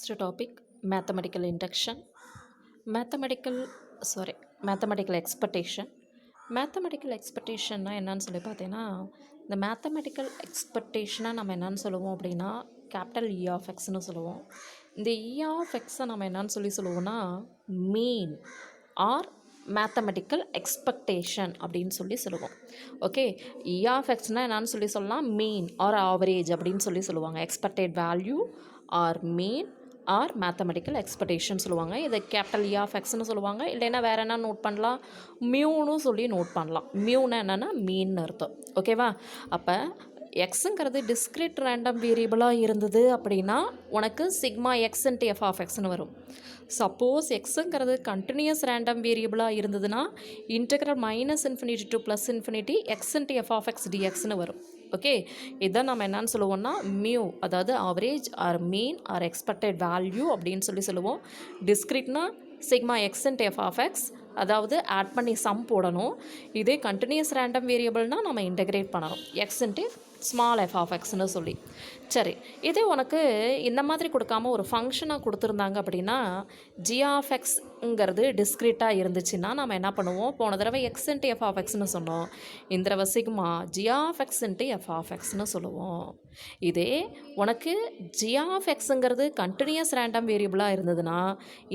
Next topic, mathematical induction. Mathematical expectation. Mathematical எக்ஸ்பெக்டேஷன்னா என்னன்னு சொல்லி பார்த்தீங்கன்னா, இந்த மேத்தமெட்டிக்கல் எக்ஸ்பெக்டேஷனை நம்ம என்னன்னு சொல்லுவோம் அப்படின்னா, கேபிட்டல் இ ஆஃப் எக்ஸ்னு சொல்லுவோம். இந்த இ ஆஃப் எக்ஸை நம்ம என்னன்னு சொல்லுவோம்னா, மீன் ஆர் மேத்தமெட்டிக்கல் எக்ஸ்பெக்டேஷன் அப்படின்னு சொல்லுவோம். ஓகே, இ ஆஃப் எக்ஸ்னால் என்னன்னு சொல்லலாம், மீன் ஆர் ஆவரேஜ் அப்படின்னு சொல்லுவாங்க. Expected value or mean R mathematical expectation சொல்லுவாங்க. இதை கேபிட்டல் இ ஆஃப் எக்ஸ்னு சொல்லுவாங்க. இல்லைன்னா வேறு என்ன நோட் பண்ணலாம், மியூன்னு சொல்லி நோட் பண்ணலாம். மியூன்னா என்னென்னா மீன்னு அர்த்தம். ஓகேவா? அப்போ எக்ஸுங்கிறது டிஸ்க்ரிட் ரேண்டம் வேரியபிளாக இருந்தது அப்படின்னா உனக்கு sigma x into F of எக்ஸ்னு வரும். சப்போஸ் எக்ஸுங்கிறது கண்டினியூஸ் ரேண்டம் வேரியபிளாக இருந்ததுன்னா integral -∞ to +∞ x into F of x டிஎக்ஸ்னு வரும். ஓகே, இதை நம்ம என்னன்னு சொல்லுவோம்னா மியூ, அதாவது average or mean or expected value அப்படின்னு சொல்லுவோம். டிஸ்க்ரிட்னா sigma x into F of x, அதாவது ஆட் பண்ணி சம் போடணும். இதே கண்டினியூஸ் ரேண்டம் வேரியபிள்னால் நம்ம இன்டெகிரேட் பண்ணணும், x into small f of எக்ஸ்னு சொல்லி. சரி, இதே உனக்கு இந்த மாதிரி கொடுக்காம ஒரு ஃபங்க்ஷனாக கொடுத்துருந்தாங்க அப்படின்னா, ஜி ஆஃப் எக்ஸ்ங்கிறது டிஸ்க்ரீட்டாக இருந்துச்சுன்னா நம்ம என்ன பண்ணுவோம், போன தடவை எக்ஸ் இன்ட்டு எஃப் ஆஃப் எக்ஸ்னு சொன்னோம், இந்த தடவை sigma g of x into F of எக்ஸ்னு சொல்லுவோம். இதே உனக்கு ஜி ஆஃப் எக்ஸுங்கிறது கண்டினியூஸ் ரேண்டம் வேரியபிளாக இருந்ததுன்னா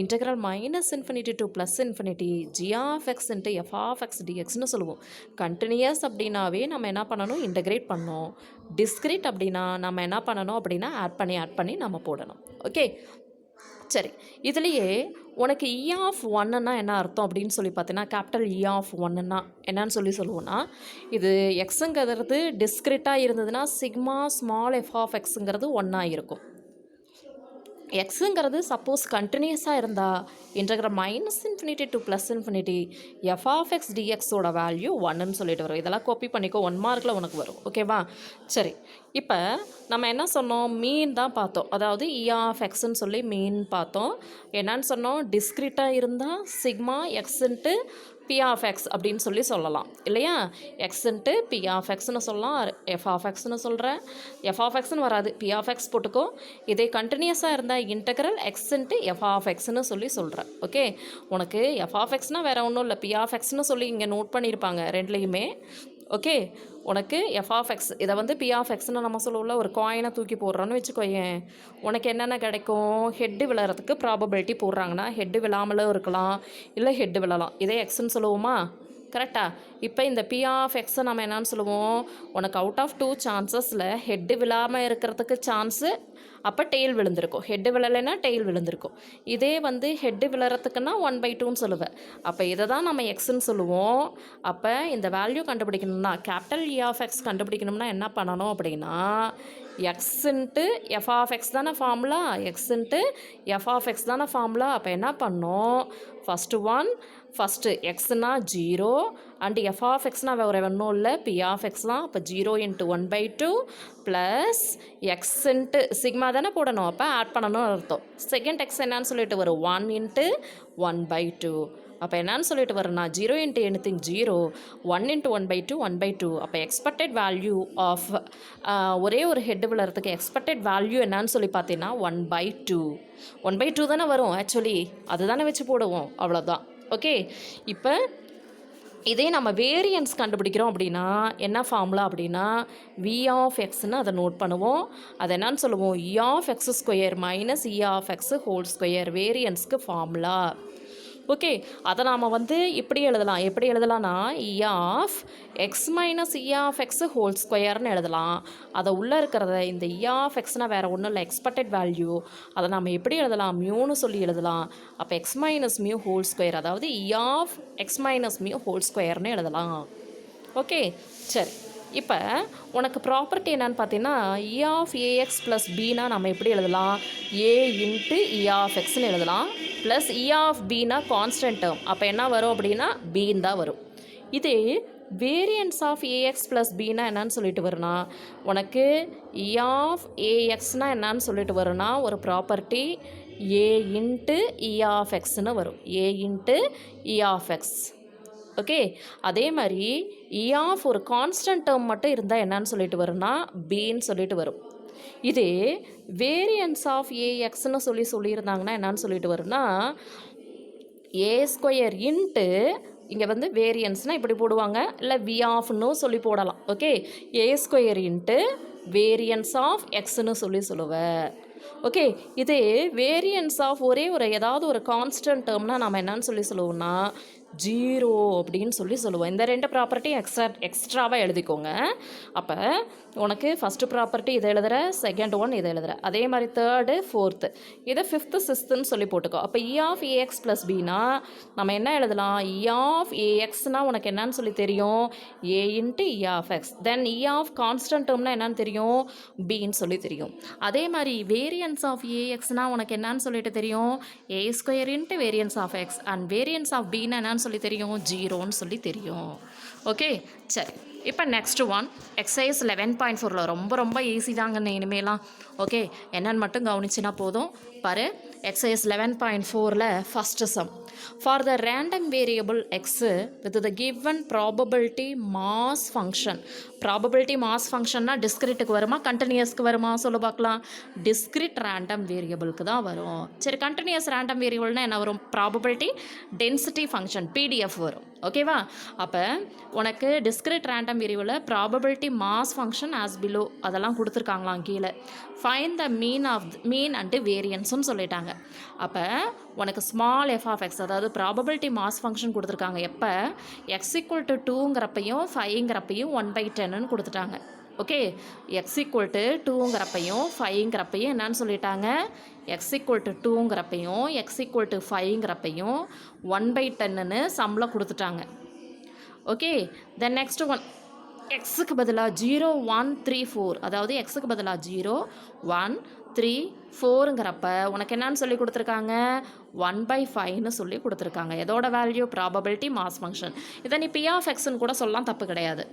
integral -∞ to +∞ g of x into F of x டிஎக்ஸ்னு சொல்லுவோம். கண்டினியூஸ் அப்படின்னாவே நம்ம என்ன பண்ணணும், இன்டெகிரேட் பண்ணணும். டிஸ்க்ரீட் அப்படின்னா நம்ம என்ன பண்ணணும் அப்படின்னா ஆட் பண்ணி நம்ம போடணும். ஓகே, சரி, இதுலேயே உனக்கு இ ஆஃப் ஒன்னுன்னா என்ன அர்த்தம் அப்படின்னு சொல்லி பார்த்தீங்கன்னா, கேபிட்டல் இ ஆஃப் ஒன்னுன்னா என்னன்னு சொல்லுவோன்னா, இது எக்ஸுங்கிறது டிஸ்க்ரிட்டாக இருந்ததுன்னா சிக்மா ஸ்மால் எஃப் ஆஃப் எக்ஸுங்கிறது ஒன்னாக இருக்கும். எக்ஸுங்கிறது சப்போஸ் கண்டினியூஸாக இருந்தால் integral -∞ to +∞ f of x டிஎக்ஸோட வேல்யூ 1ன்னு சொல்லிட்டு வரும். இதெல்லாம் காப்பி பண்ணிக்கோ, 1 மார்க்கில் உனக்கு வரும். ஓகேவா? சரி, இப்போ நம்ம என்ன சொன்னோம், மீன் தான் பார்த்தோம். அதாவது இ ஆஃப் எக்ஸ்ன்னு சொல்லி மீன் பார்த்தோம். என்னன்னு சொன்னோம், டிஸ்க்ரிட்டாக இருந்தால் sigma x into p of x அப்படின்னு சொல்லலாம் இல்லையா? எக்ஸ் இன்ட்டு பி ஆஃப் எக்ஸ்னு சொல்லலாம், எஃப் ஆஃப் எக்ஸ்னு சொல்கிறேன். எஃப் ஆஃப் எக்ஸ்னு வராது, பி ஆஃப் எக்ஸ் போட்டுக்கோ. இதே கண்டினியூஸாக இருந்தால் integral x into F of எக்ஸ்னு சொல்கிறேன். ஓகே, உனக்கு எஃப் ஆஃப் எக்ஸ்னால் வேறு ஒன்றும் இல்லை, பி ஆஃப் எக்ஸ்னு சொல்லி இங்கே நோட் பண்ணியிருப்பாங்க ரெண்டுலேயுமே. ஓகே, உனக்கு எஃப் ஆஃப் எக்ஸ், இதை வந்து பி ஆஃப் எக்ஸ்னு நம்ம சொல்லுவோம்ல, ஒரு காயினை தூக்கி போடுறோன்னு வச்சுக்கோயேன், உனக்கு என்னென்ன கிடைக்கும், ஹெட்டு விழறதுக்கு ப்ராபபிலிட்டி போடுறாங்கன்னா ஹெட்டு விழாமலும் இருக்கலாம், இல்லை ஹெட்டு விழலாம். இதே எக்ஸ்ன்னு சொல்லுவோமா? கரெக்டாக? இப்போ இந்த பி ஆஃப் எக்ஸை நம்ம என்னன்னு சொல்லுவோம், உனக்கு அவுட் ஆஃப் 2 சான்சஸில் ஹெட்டு விழாமல் இருக்கிறதுக்கு சான்ஸு, அப்போ டெய்ல் விழுந்திருக்கும். ஹெட்டு விழலைன்னா டெய்ல் விழுந்திருக்கும். இதே வந்து ஹெட்டு விழறதுக்குன்னா 1/2ன்னு சொல்லுவேன். அப்போ இதை தான் நம்ம எக்ஸ்ன்னு சொல்லுவோம். அப்போ இந்த வேல்யூ கண்டுபிடிக்கணும்னா, கேபிட்டல் இ ஆஃப் எக்ஸ் கண்டுபிடிக்கணும்னா என்ன பண்ணணும் அப்படின்னா, x into F of x தானே formula, x into F of x தானே ஃபார்முலா. அப்போ என்ன பண்ணோம், ஃபஸ்ட்டு எக்ஸ்னா 0 அண்ட் எஃப் ஆஃப் எக்ஸ்னால் வேறு ஒன்றும் இல்லை, பி ஆஃப் எக்ஸ் தான். அப்போ 0 × 1/2 ப்ளஸ் எக்ஸ் இன்ட்டு சிக்மா தானே போடணும், அப்போ ஆட் பண்ணணும்னு அர்த்தம். செகண்ட் எக்ஸ் என்னன்னு சொல்லிட்டு வரும், 1 × 1/2. அப்போ என்னன்னு சொல்லிட்டு வரும்னா 0 × anything 0, 1 × 1/2 1/2. அப்போ எக்ஸ்பெக்டட் வேல்யூ ஆஃப் ஒரே ஒரு ஹெட்டு விழறதுக்கு எக்ஸ்பெக்டட் வேல்யூ என்னன்னு சொல்லி பார்த்தீங்கன்னா 1/2 தானே வரும். ஆக்சுவலி அதுதானே வச்சு போடுவோம், அவ்வளோதான். ஓகே, இப்போ இதே நம்ம வேரியன்ஸ் கண்டுபிடிக்கிறோம் அப்படின்னா என்ன ஃபார்முலா அப்படின்னா, வி ஆஃப் எக்ஸ்ன்னு அதை நோட் பண்ணுவோம். அது என்னன்னு சொல்லுவோம், E of X square minus E of X whole square, வேரியன்ஸ்க்கு ஃபார்முலா. ஓகே, அதை நாம் வந்து இப்படி எழுதலாம். எப்படி எழுதலாம்னா, E of x minus E of X whole ஸ்கொயர்னு எழுதலாம். அதை உள்ளே இருக்கிறத இந்த இ ஆஃப் எக்ஸ்னால் வேறு ஒன்றும் இல்லை, எக்ஸ்பெக்டட் வேல்யூ. அதை நம்ம எப்படி எழுதலாம், மியூன்னு சொல்லி எழுதலாம். அப்போ x minus mu whole square, அதாவது E of x minus mu whole ஸ்கொயர்னு எழுதலாம். ஓகே, சரி, இப்போ உனக்கு ப்ராப்பர்ட்டி என்னன்னு பார்த்தீங்கன்னா, இ ஆஃப் ஏஎக்ஸ் ப்ளஸ் பின்னா நம்ம எப்படி எழுதலாம், ஏ இன்ட்டு இ ஆஃப் எக்ஸ்ன்னு எழுதலாம். ப்ளஸ் இ ஆஃப் பின்னா கான்ஸ்டன்ட் டேர்ம், அப்போ என்ன வரும் அப்படின்னா பின்னு தான் வரும். இதே வேரியன்ஸ் ஆஃப் ஏஎக்ஸ் ப்ளஸ் பின்னா என்னன்னு சொல்லிட்டு வரும்னா, உனக்கு இ ஆஃப் ஏஎக்ஸ்னால் என்னன்னு சொல்லிட்டு வரும்னா ஒரு property a into E of எக்ஸ்ன்னு வரும், a into E of x. Okay, அதே மாதிரி இ ஆஃப் ஒரு கான்ஸ்டன்ட் டேர்ம் மட்டும் இருந்தால் என்னன்னு சொல்லிட்டு வரும்னா பின்னு சொல்லிட்டு வரும். இதே வேரியன்ஸ் ஆஃப் ஏஎக்ஸ்ன்னு சொல்லியிருந்தாங்கன்னா என்னன்னு சொல்லிட்டு வரும்னா ஏ ஸ்கொயர் இன்ட்டு இங்கே வந்து வேரியன்ஸ்னால் இப்படி போடுவாங்க, இல்லை வி ஆஃப்னு சொல்லி போடலாம். Okay, a square into variance of எக்ஸ்ன்னு சொல்லுவேன். ஓகே, இதே வேரியன்ஸ் ஆஃப் ஒரே ஒரு ஏதாவது ஒரு கான்ஸ்டன்ட் டேர்ம்னால் நம்ம என்னன்னு சொல்லுவோம்னா 0 அப்படின்னு சொல்லுவோம். இந்த ரெண்டு ப்ராப்பர்ட்டி எக்ஸ்ட்ராவாக எழுதிக்கோங்க. அப்போ உனக்கு ஃபஸ்ட்டு ப்ராப்பர்ட்டி இதை எழுதுகிற, செகண்ட் ஒன் இதை எழுதுகிற, அதே மாதிரி தேர்டு ஃபோர்த்து இதை ஃபிஃப்த்து சிக்ஸ்த்துன்னு சொல்லி போட்டுக்கோ. அப்போ இ ஆஃப் ஏஎக்ஸ் ப்ளஸ் பினா நம்ம என்ன எழுதலாம், இ ஆஃப் ஏஎக்ஸ்னால் உனக்கு என்னன்னு சொல்லி தெரியும், a into E of X. Then E of constant டேர்ம்னா என்னன்னு தெரியும், பின்னு சொல்லி தெரியும். அதே மாதிரி வேரியன்ஸ் ஆஃப் ஏஎக்ஸ்னால் உனக்கு என்னன்னு சொல்லிட்டு தெரியும், a square into variance of x. And variance of பின்னா என்னன்னு சொல்லி தெரியும், 0ன்னு சொல்லி தெரியும். ஓகே, சரி. இப்போ நெக்ஸ்ட் ஒன் எக்ஸசைஸ் 11.4ல ரொம்ப ஈஸி தாங்கன்னு இனிமேலாம். ஓகே, என்னன்னு மட்டும் கவனிச்சினா போதும். பாரு, எக்ஸசைஸ் 11.4ல first sum. For the random variable x with the given probability mass function. Probability mass ஃபங்க்ஷன்னா டிஸ்கிரிட்டுக்கு வருமா கண்டினியூஸ்க்கு வருமா சொல்லு பார்க்கலாம். டிஸ்கிரிட் ரேண்டம் வேரியபிளுக்கு தான் வரும். சரி, கண்டினியூஸ் ரேண்டம் வேரியபிள்னா என்ன வரும், ப்ராபபிலிட்டி டென்சிட்டி ஃபங்க்ஷன் பிடிஎஃப் வரும். ஓகேவா? அப்போ உனக்கு டிஸ்கிரிட் ரேண்டம் வேரியபிளில் probability mass function as below அதெல்லாம் கொடுத்துருக்காங்களாம் கீழே. ஃபைன் த மீன் அண்டு வேரியன்ஸ்னு சொல்லிட்டாங்க. அப்போ உனக்கு ஸ்மால் எஃப் ஆஃப் எக்ஸ், அதாவது ப்ராபபிலிட்டி மாஸ் ஃபங்க்ஷன் கொடுத்துருக்காங்க. எப்போ எக்ஸ் ஈக்குவல் டு 2ங்கிறப்பையும் 5ங்கிறப்பையும் 1/10ன்னு கொடுத்துட்டாங்க. ஓகே, எக்ஸ் ஈக்குவல் டு 2ங்கிறப்பையும் 5ங்கிறப்பையும் என்னன்னு சொல்லிட்டாங்க, எக்ஸ் ஈக்குவல் டு 2ங்கிறப்பையும் எக்ஸ் ஈக்குவல் டு 5ங்கிறப்பையும் 1/10ன்னு சம்மில் கொடுத்துட்டாங்க. ஓகே, தென் நெக்ஸ்ட் ஒன் எக்ஸுக்கு பதிலாக 0 1 3 4, அதாவது எக்ஸுக்கு பதிலாக 0 1 3 4ங்கிறப்ப உனக்கு என்னன்னு சொல்லி கொடுத்துருக்காங்க, 1/5ன்னு சொல்லி கொடுத்துருக்காங்க. எதோட வேல்யூ, ப்ராபபிலிட்டி மாஸ் ஃபங்க்ஷன். இதை நீ பி ஆஃப் எக்ஸ்ன்னு கூட சொல்லலாம், தப்பு கிடையாது.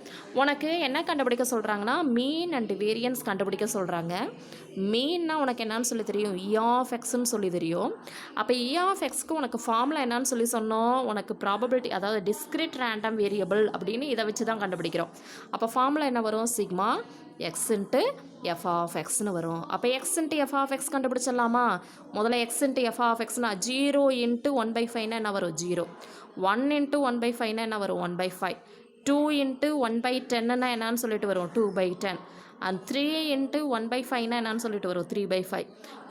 உனக்கு என்ன கண்டுபிடிக்க சொல்கிறாங்கன்னா மீன் அண்ட் வேரியன்ஸ் கண்டுபிடிக்க சொல்கிறாங்க. மீன்னா உனக்கு என்னன்னு சொல்லி தெரியும், இ ஆஃப் எக்ஸ்ன்னு சொல்லி தெரியும். அப்போ இ ஆஃப் எக்ஸ்க்கு உனக்கு ஃபார்முலா என்னன்னு சொல்லி சொன்னோம், உனக்கு ப்ராபபிலிட்டி அதாவது டிஸ்கிரிட் ரேண்டம் வேரியபிள் அப்படின்னு இதை வச்சு தான் கண்டுபிடிக்கிறோம். அப்போ ஃபார்முலா என்ன வரும், sigma x into F of எக்ஸ்னு வரும். அப்போ x into F of x கண்டுபிடிச்சிடலாமா. முதல்ல எக்ஸ் இன்ட்டு எஃப் ஆஃப் எக்ஸ்னா 0 இன்ட்டு 1/5னா என்ன வரும், 0. 1 இன்ட்டு 1/5னா என்ன வரும், 1/5. 2 இன்ட்டு 1/10ன்னா என்னன்னு சொல்லிட்டு வரும், 2/10. அண்ட் 3 இன்ட்டு 1/5னா என்னன்னு சொல்லிட்டு வரும், 3/5.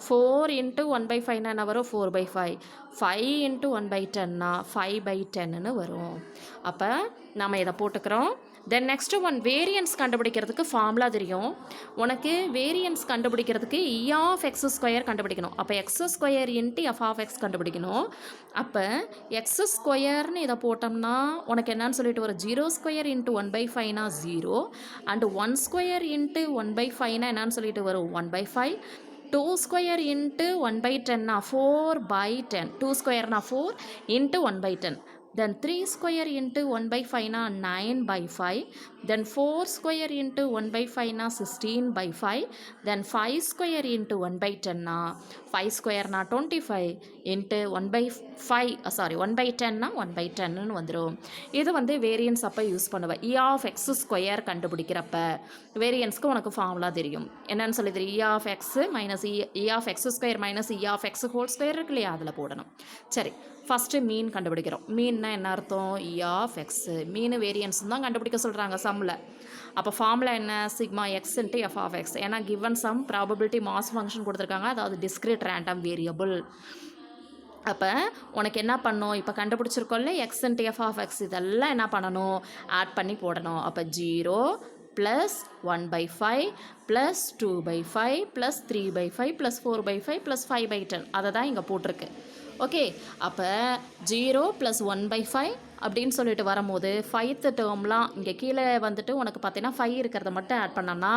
4 இன்ட்டு 1/5னா என்ன வரும், 4/5. 5 இன்ட்டு 1/10னா 5/10ன்னு வரும். அப்போ நம்ம இதை போட்டுக்கிறோம். தென் நெக்ஸ்ட் ஒன் வேரியன்ஸ் கண்டுபிடிக்கிறதுக்கு ஃபார்முலா தெரியும் உனக்கு. வேரியன்ஸ் கண்டுபிடிக்கிறதுக்கு இ ஆஃப் எக்ஸ் ஸ்கொயர் கண்டுபிடிக்கணும். அப்போ X square into F of x கண்டுபிடிக்கணும். அப்போ எக்ஸ் ஸ்கொயர்னு இதை போட்டோம்னா உனக்கு என்னன்னு சொல்லிட்டு வரும், 0 ஸ்கொயர் இன்ட்டு 1/5னா 0. அண்டு 1 ஸ்கொயர் இன்ட்டு 1/5னா என்னன்னு சொல்லிட்டு வரும், 1/5. 2 ஸ்கொயர் இன்ட்டு 1/10னா 4/10. 2 ஸ்கொயர்னா 4 into 1/10. Then 3 square into 1/5 na 9/5. Then 4 square into 1/5 na 16/5. Then 5 square into 1/10 na 5 square na 25 into 1/10 na 1/10 ன்னு வந்துடும். இது வந்து வேரியன்ஸ் அப்போ யூஸ் பண்ணுவேன். இ ஆஃப் எக்ஸ் ஸ்கொயர் கண்டுபிடிக்கிறப்ப வேரியன்ஸ்க்கு உனக்கு ஃபார்முலா தெரியும். என்னன்னு சொல்லி தெரியும், E of x minus E of X square minus E of X whole square இருக்கு இல்லையா, அதில் போடணும். சரி, ஃபஸ்ட்டு மீன் கண்டுபிடிக்கிறோம். மீன்னா என்ன அர்த்தம், E of x. Mean variance தான் கண்டுபிடிக்க சொல்கிறாங்க சம்மில். அப்போ ஃபார்முலா என்ன, sigma x into F of x. ஏன்னா given sum probability mass function கொடுத்துருக்காங்க, அதாவது டிஸ்கிரிட் ரேண்டம் வேரியபிள். அப்போ உனக்கு என்ன பண்ணணும், இப்போ கண்டுபிடிச்சிருக்கோம்ல x into F of x, இதெல்லாம் என்ன பண்ணணும், ஆட் பண்ணி போடணும். அப்போ 0 plus 1/5 plus 2/5 plus 3/5 plus 4/5 plus 5/10 அதை தான் இங்கே போட்டிருக்கு. ஓகே, அப்போ 0 ப்ளஸ் 1/5 அப்படின்னு சொல்லிட்டு வரும்போது 5th டேர்ம்லாம் இங்கே கீழே வந்துட்டு உனக்கு பார்த்தீங்கன்னா 5 இருக்கிறத மட்டும் ஆட் பண்ணோம்னா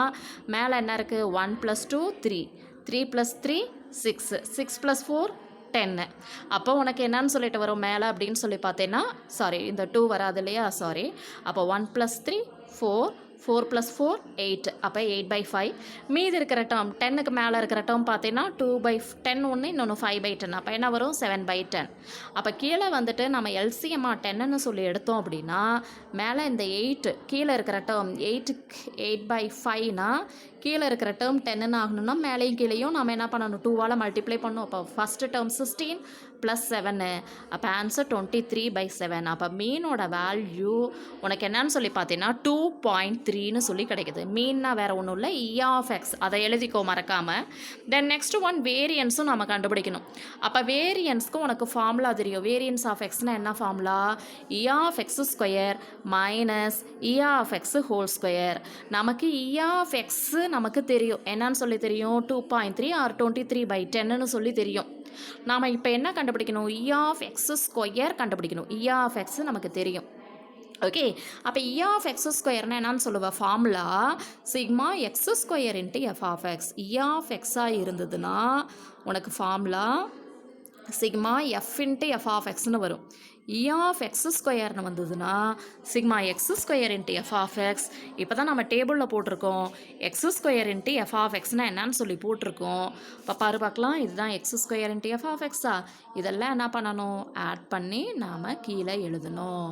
மேலே என்ன இருக்குது, 1 + 2 3, 3 + 3 6, 6 + 4 10. அப்போ உனக்கு என்னன்னு சொல்லிட்டு வரும் மேலே அப்படின்னு சொல்லி பார்த்தேன்னா, சாரி இந்த 2 வராது இல்லையா, சாரி. அப்போ 1 + 3 4, 4 + 4 8. அப்போ 8/5. மீதி இருக்கிற டேர்ம் 10க்கு மேலே இருக்கிற டேர்ம் பார்த்தீங்கன்னா 2/10 ஒன்று, இன்னொன்று 5/10. அப்போ என்ன வரும், 7/10. அப்போ கீழே வந்துட்டு நம்ம எல்சிஎம்மா 10ன்னு சொல்லி எடுத்தோம் அப்படின்னா மேலே இந்த 8 கீழே இருக்கிற டேர்ம் 8/5னா கீழே இருக்கிற டேர்ம் 10ன்னு ஆகணும்னா மேலேயும் கீழேயும் நாம் என்ன பண்ணணும் 2ஆல் மல்டிப்ளை பண்ணணும். அப்போ ஃபஸ்ட்டு டேர்ம் 16 + 7, அப்போ ஆன்சர் 23/7. அப்போ மீனோட வேல்யூ உனக்கு என்னன்னு சொல்லி பார்த்தீங்கன்னா 2.3ன்னு சொல்லி கிடைக்குது. மீன்னா வேறு ஒன்றும் இல்லை, E(x) அதை எழுதிக்கோ மறக்காமல். தென் நெக்ஸ்ட் ஒன் வேரியன்ஸும் நம்ம கண்டுபிடிக்கணும். அப்போ வேரியன்ஸ்க்கு உனக்கு ஃபார்முலா தெரியும். வேரியன்ஸ் ஆஃப் எக்ஸ்னால் என்ன ஃபார்முலா? E(x² - E(x)² நமக்கு E(x) நமக்கு தெரியும். என்னன்னு சொல்லி தெரியும்? 2.3 or 23/10ன்னு சொல்லி தெரியும். நாம் இப்போ என்ன கண்டுபிடிக்கணும்? E(x)² கண்டுபிடிக்கணும். E(x) நமக்கு தெரியும். ஓகே, அப்போ E(x)² என்னன்னு சொல்லுவேன்? Formula sigma x² f(x). E(x)ஆக இருந்ததுன்னா உனக்கு ஃபார்முலா சிக்மா f(x)ன்னு வரும். E(x)² வந்ததுன்னா சிக்மா x² f(x). இப்போ தான் நம்ம டேபிளில் போட்டிருக்கோம் x² f(x)னா என்னன்னு சொல்லி போட்டிருக்கோம். இப்போ பாரு பார்க்கலாம், இதுதான் x² f(x)ஆ? இதெல்லாம் என்ன பண்ணணும்? ஆட் பண்ணி நாம் கீழே எழுதணும்.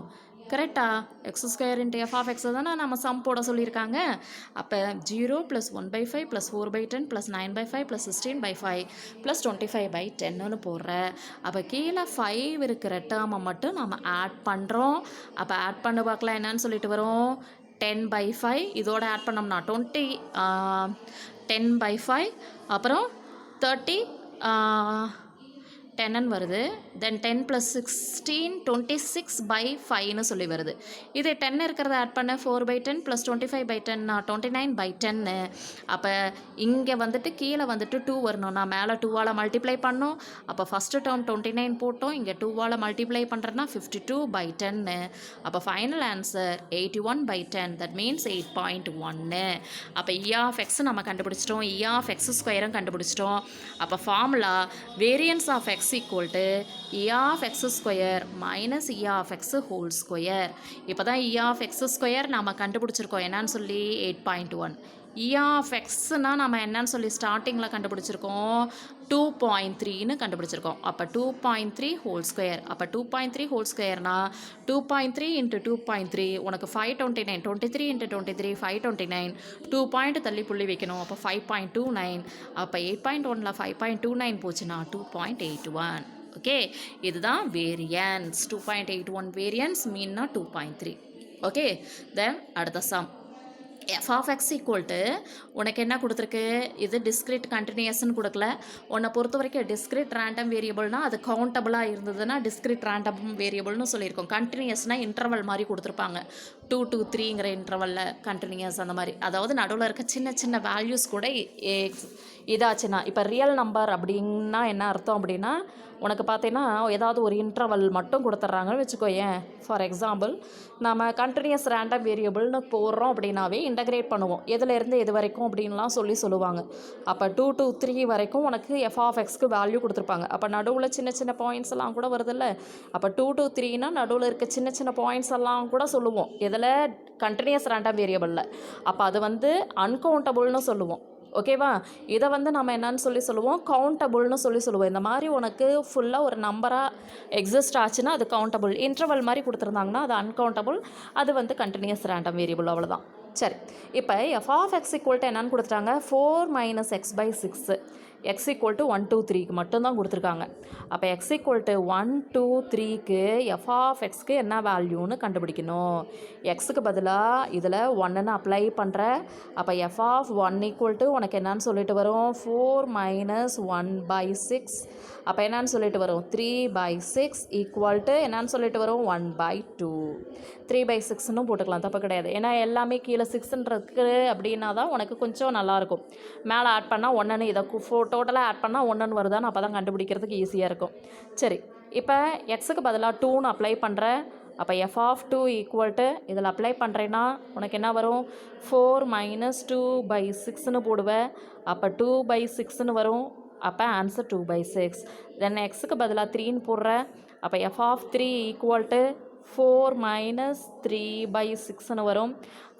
கரெக்டா? x² f(x) தானே நம்ம சம் போட சொல்லியிருக்காங்க. அப்போ 0 + 1/5 + 4/10 + 9/5 + 16/5 + 25/10ன்னு போடுற. அப்போ கீழே 5 இருக்கிற டேர்மை மட்டும் நம்ம ஆட் பண்ணுறோம். அப்போ ஆட் பண்ண பார்க்கலாம் என்னன்னு சொல்லிட்டு வரும்? 10/5 இதோட ஆட் பண்ணோம்னா 10/5 அப்புறம் 30 10ன்னு வருது. தென் 10 + 16 26/5ன்னு சொல்லி வருது. இது 10 இருக்கிறத ஆட் பண்ண 4/10 + 25/10 29/10. அப்போ இங்கே வந்துட்டு கீழே வந்துட்டு 2 வரணும். நான் மேலே 2ஆல் மல்டிப்ளை பண்ணோம். அப்போ ஃபஸ்ட்டு டேர்ம் 29 போட்டோம். இங்கே 2ஆல் மல்டிப்ளை பண்ணுறேன்னா 52/10. அப்போ ஃபைனல் ஆன்சர் 81/10. That means 8.1. அப்போ E(x) நம்ம கண்டுபிடிச்சிட்டோம். E(x)² கண்டுபிடிச்சிட்டோம். அப்போ formula variance of x = E(x)² - E(x)². இப்போ தான் E(x)² நாம் கண்டுபிடிச்சிருக்கோம். என்னன்னு சொல்லி 8.1. E(x)னா நம்ம என்னன்னு சொல்லி ஸ்டார்டிங்கில் கண்டுபிடிச்சிருக்கோம் 2.3ன்னு கண்டுபிடிச்சிருக்கோம். அப்போ 2.3² அப்போ 2.3² 2.3 × 2.3 உனக்கு 529. 23 × 23 529. 2 பாயிண்ட் தள்ளி புள்ளி வைக்கணும். அப்போ 5.29. அப்போ 8.1ல் 5.29 போச்சுன்னா 2.81. ஓகே, இதுதான் வேரியன்ஸ். 2.81 வேரியன்ஸ், மீன்னா 2.3. ஓகே, தென் அடுத்த சம் f(x) உனக்கு என்ன கொடுத்துருக்கு? இது டிஸ்கிரிட் கண்டினியூஸ்ன்னு கொடுக்கல. உன்னை பொறுத்த வரைக்கும் டிஸ்கிரிட் ரேண்டம் வேரியபிள்னால் அது கவுண்டபுளாக இருந்ததுன்னா டிஸ்கிரிட் ரேண்டம் வேரியபிள்னு சொல்லியிருக்கோம். கண்டினியூஸ்னால் இன்டர்வல் மாதிரி கொடுத்துருப்பாங்க. 2 to 3ங்கிற இன்டர்வலில் கண்டினியூஸ் அந்த மாதிரி. அதாவது நடுவில் இருக்க சின்ன சின்ன வேல்யூஸ் கூட இதாச்சுன்னா, இப்போ ரியல் நம்பர் அப்படின்னா என்ன அர்த்தம் அப்படின்னா உனக்கு பார்த்தீங்கன்னா ஏதாவது ஒரு இன்டர்வல் மட்டும் கொடுத்துட்றாங்கன்னு வச்சுக்கோயேன். ஃபார் எக்ஸாம்பிள் நம்ம கண்டினியூஸ் ரேண்டம் வேரியபிள்னு போடுறோம் அப்படின்னாவே இன்டகிரேட் பண்ணுவோம். எதுலேருந்து எது வரைக்கும் அப்படின்லாம் சொல்லுவாங்க. அப்போ 2 to 3 வரைக்கும் உனக்கு f(x)க்கு வேல்யூ கொடுத்துருப்பாங்க. அப்போ நடுவில் சின்ன சின்ன பாயிண்ட்ஸ் எல்லாம் கூட வருதில்ல. அப்போ 2 to 3னா நடுவில் இருக்க சின்ன சின்ன பாயிண்ட்ஸ் எல்லாம் கூட சொல்லுவோம். இதில் கண்டினியூஸ் ரேண்டம் வேரியபிளில். அப்போ அது வந்து அன்கவுண்டபுள்னு சொல்லுவோம். ஓகேவா? இதை வந்து நம்ம என்னன்னு சொல்லுவோம்? கவுண்டபுள்னு சொல்லுவோம். இந்த மாதிரி உனக்கு ஃபுல்லாக ஒரு நம்பராக எக்ஸிஸ்ட் ஆச்சுன்னா அது கவுண்டபுள். இன்டர்வல் மாதிரி கொடுத்துருந்தாங்கன்னா அது அன்கவுண்டபுள். அது வந்து கண்டினியூஸ் ரேண்டம் வேரியபிள். அவ்வளோதான். சரி, இப்போ f(x) என்னன்னு கொடுத்துட்டாங்க? 4 - x/6. x = 1 to 3க்கு மட்டும்தான் கொடுத்துருக்காங்க. அப்போ x = 1 to 3க்கு f(x)க்கு என்ன வேல்யூன்னு கண்டுபிடிக்கணும். எக்ஸுக்கு பதிலாக இதில் 1ன்னு அப்ளை பண்ணுற. அப்போ f(1) = உனக்கு என்னன்னு சொல்லிட்டு வரும்? 4 - 1/6. அப்போ என்னன்னு சொல்லிட்டு வரும்? 3/6 = என்னன்னு சொல்லிட்டு வரும்? 1/2. 3/6ன்னு போட்டுக்கலாம், தப்பு கிடையாது. ஏன்னா எல்லாமே கீழே 6ன்றதுக்கு அப்படின்னா தான் உனக்கு கொஞ்சம் நல்லாயிருக்கும். மேலே ஆட் பண்ணால் 1ன்னு, இதை டோட்டலாக ஆட் பண்ணால் 1ன்னு வருதான்னு அப்போ தான் கண்டுபிடிக்கிறதுக்கு ஈஸியாக இருக்கும். சரி, இப்போ எக்ஸுக்கு பதிலாக 2ன்னு அப்ளை பண்ணுற. அப்போ f(2) = இதில் அப்ளை பண்ணுறேன்னா உனக்கு என்ன வரும்? 4 - 2/6ன்னு போடுவேன். அப்போ 2/6ன்னு வரும். அப்போ ஆன்சர் 2/6. தென் எக்ஸுக்கு பதிலாக 3ன்னு போடுற. அப்போ f(3) = 4 - 3/6ன்னு வரும்.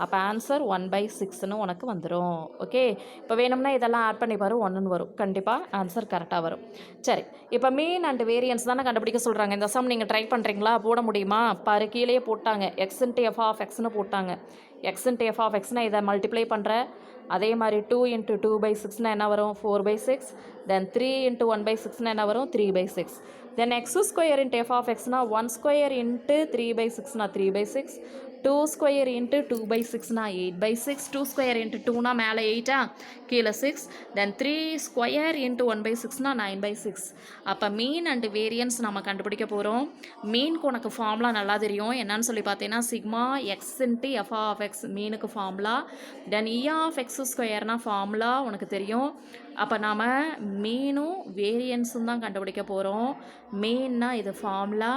அப்போ ஆன்சர் 1/6ன்னு உனக்கு வந்துடும். ஓகே, இப்போ வேணும்னா இதெல்லாம் ஆட் பண்ணி பாரு, 1ன்னு வரும். கண்டிப்பாக ஆன்சர் கரெக்டாக வரும். சரி, இப்போ மீன் அண்ட் வேரியன்ஸ் தானே கண்டுபிடிக்க சொல்கிறாங்க. இந்த சம் நீங்கள் ட்ரை பண்ணுறீங்களா? போட முடியுமா? பாரு, கீழே போட்டாங்க x × f(x)ன்னு போட்டாங்க. x × f(x)னா இதை மல்டிப்ளை பண்ணுற. அதே மாதிரி 2 இன்ட்டு 2/6 என்ன வரும் 4/6. தென் 3 இன்ட்டு 1/6 என்ன வரும் 3/6. Then x square into F of எக்ஸ்னா 1 square into 3/6 3/6. 2 square into 2/6 8/6. 2 square into 2 மேலே 8 கீழே 6. Then 3 square into 1/6 9/6. அப்போ மீன் அண்ட் வேரியன்ஸ் நம்ம கண்டுபிடிக்க போகிறோம். மீனுக்கு உனக்கு ஃபார்முலா நல்லா தெரியும். என்னன்னு சொல்லி பார்த்தீங்கன்னா sigma x into F of x மீனுக்கு formula. Then E of X ஸ்கொயர்னா ஃபார்முலா உனக்கு தெரியும். அப்போ நாம் மீனும் வேரியன்ஸும் தான் கண்டுபிடிக்க போகிறோம். மீன்னா இது ஃபார்முலா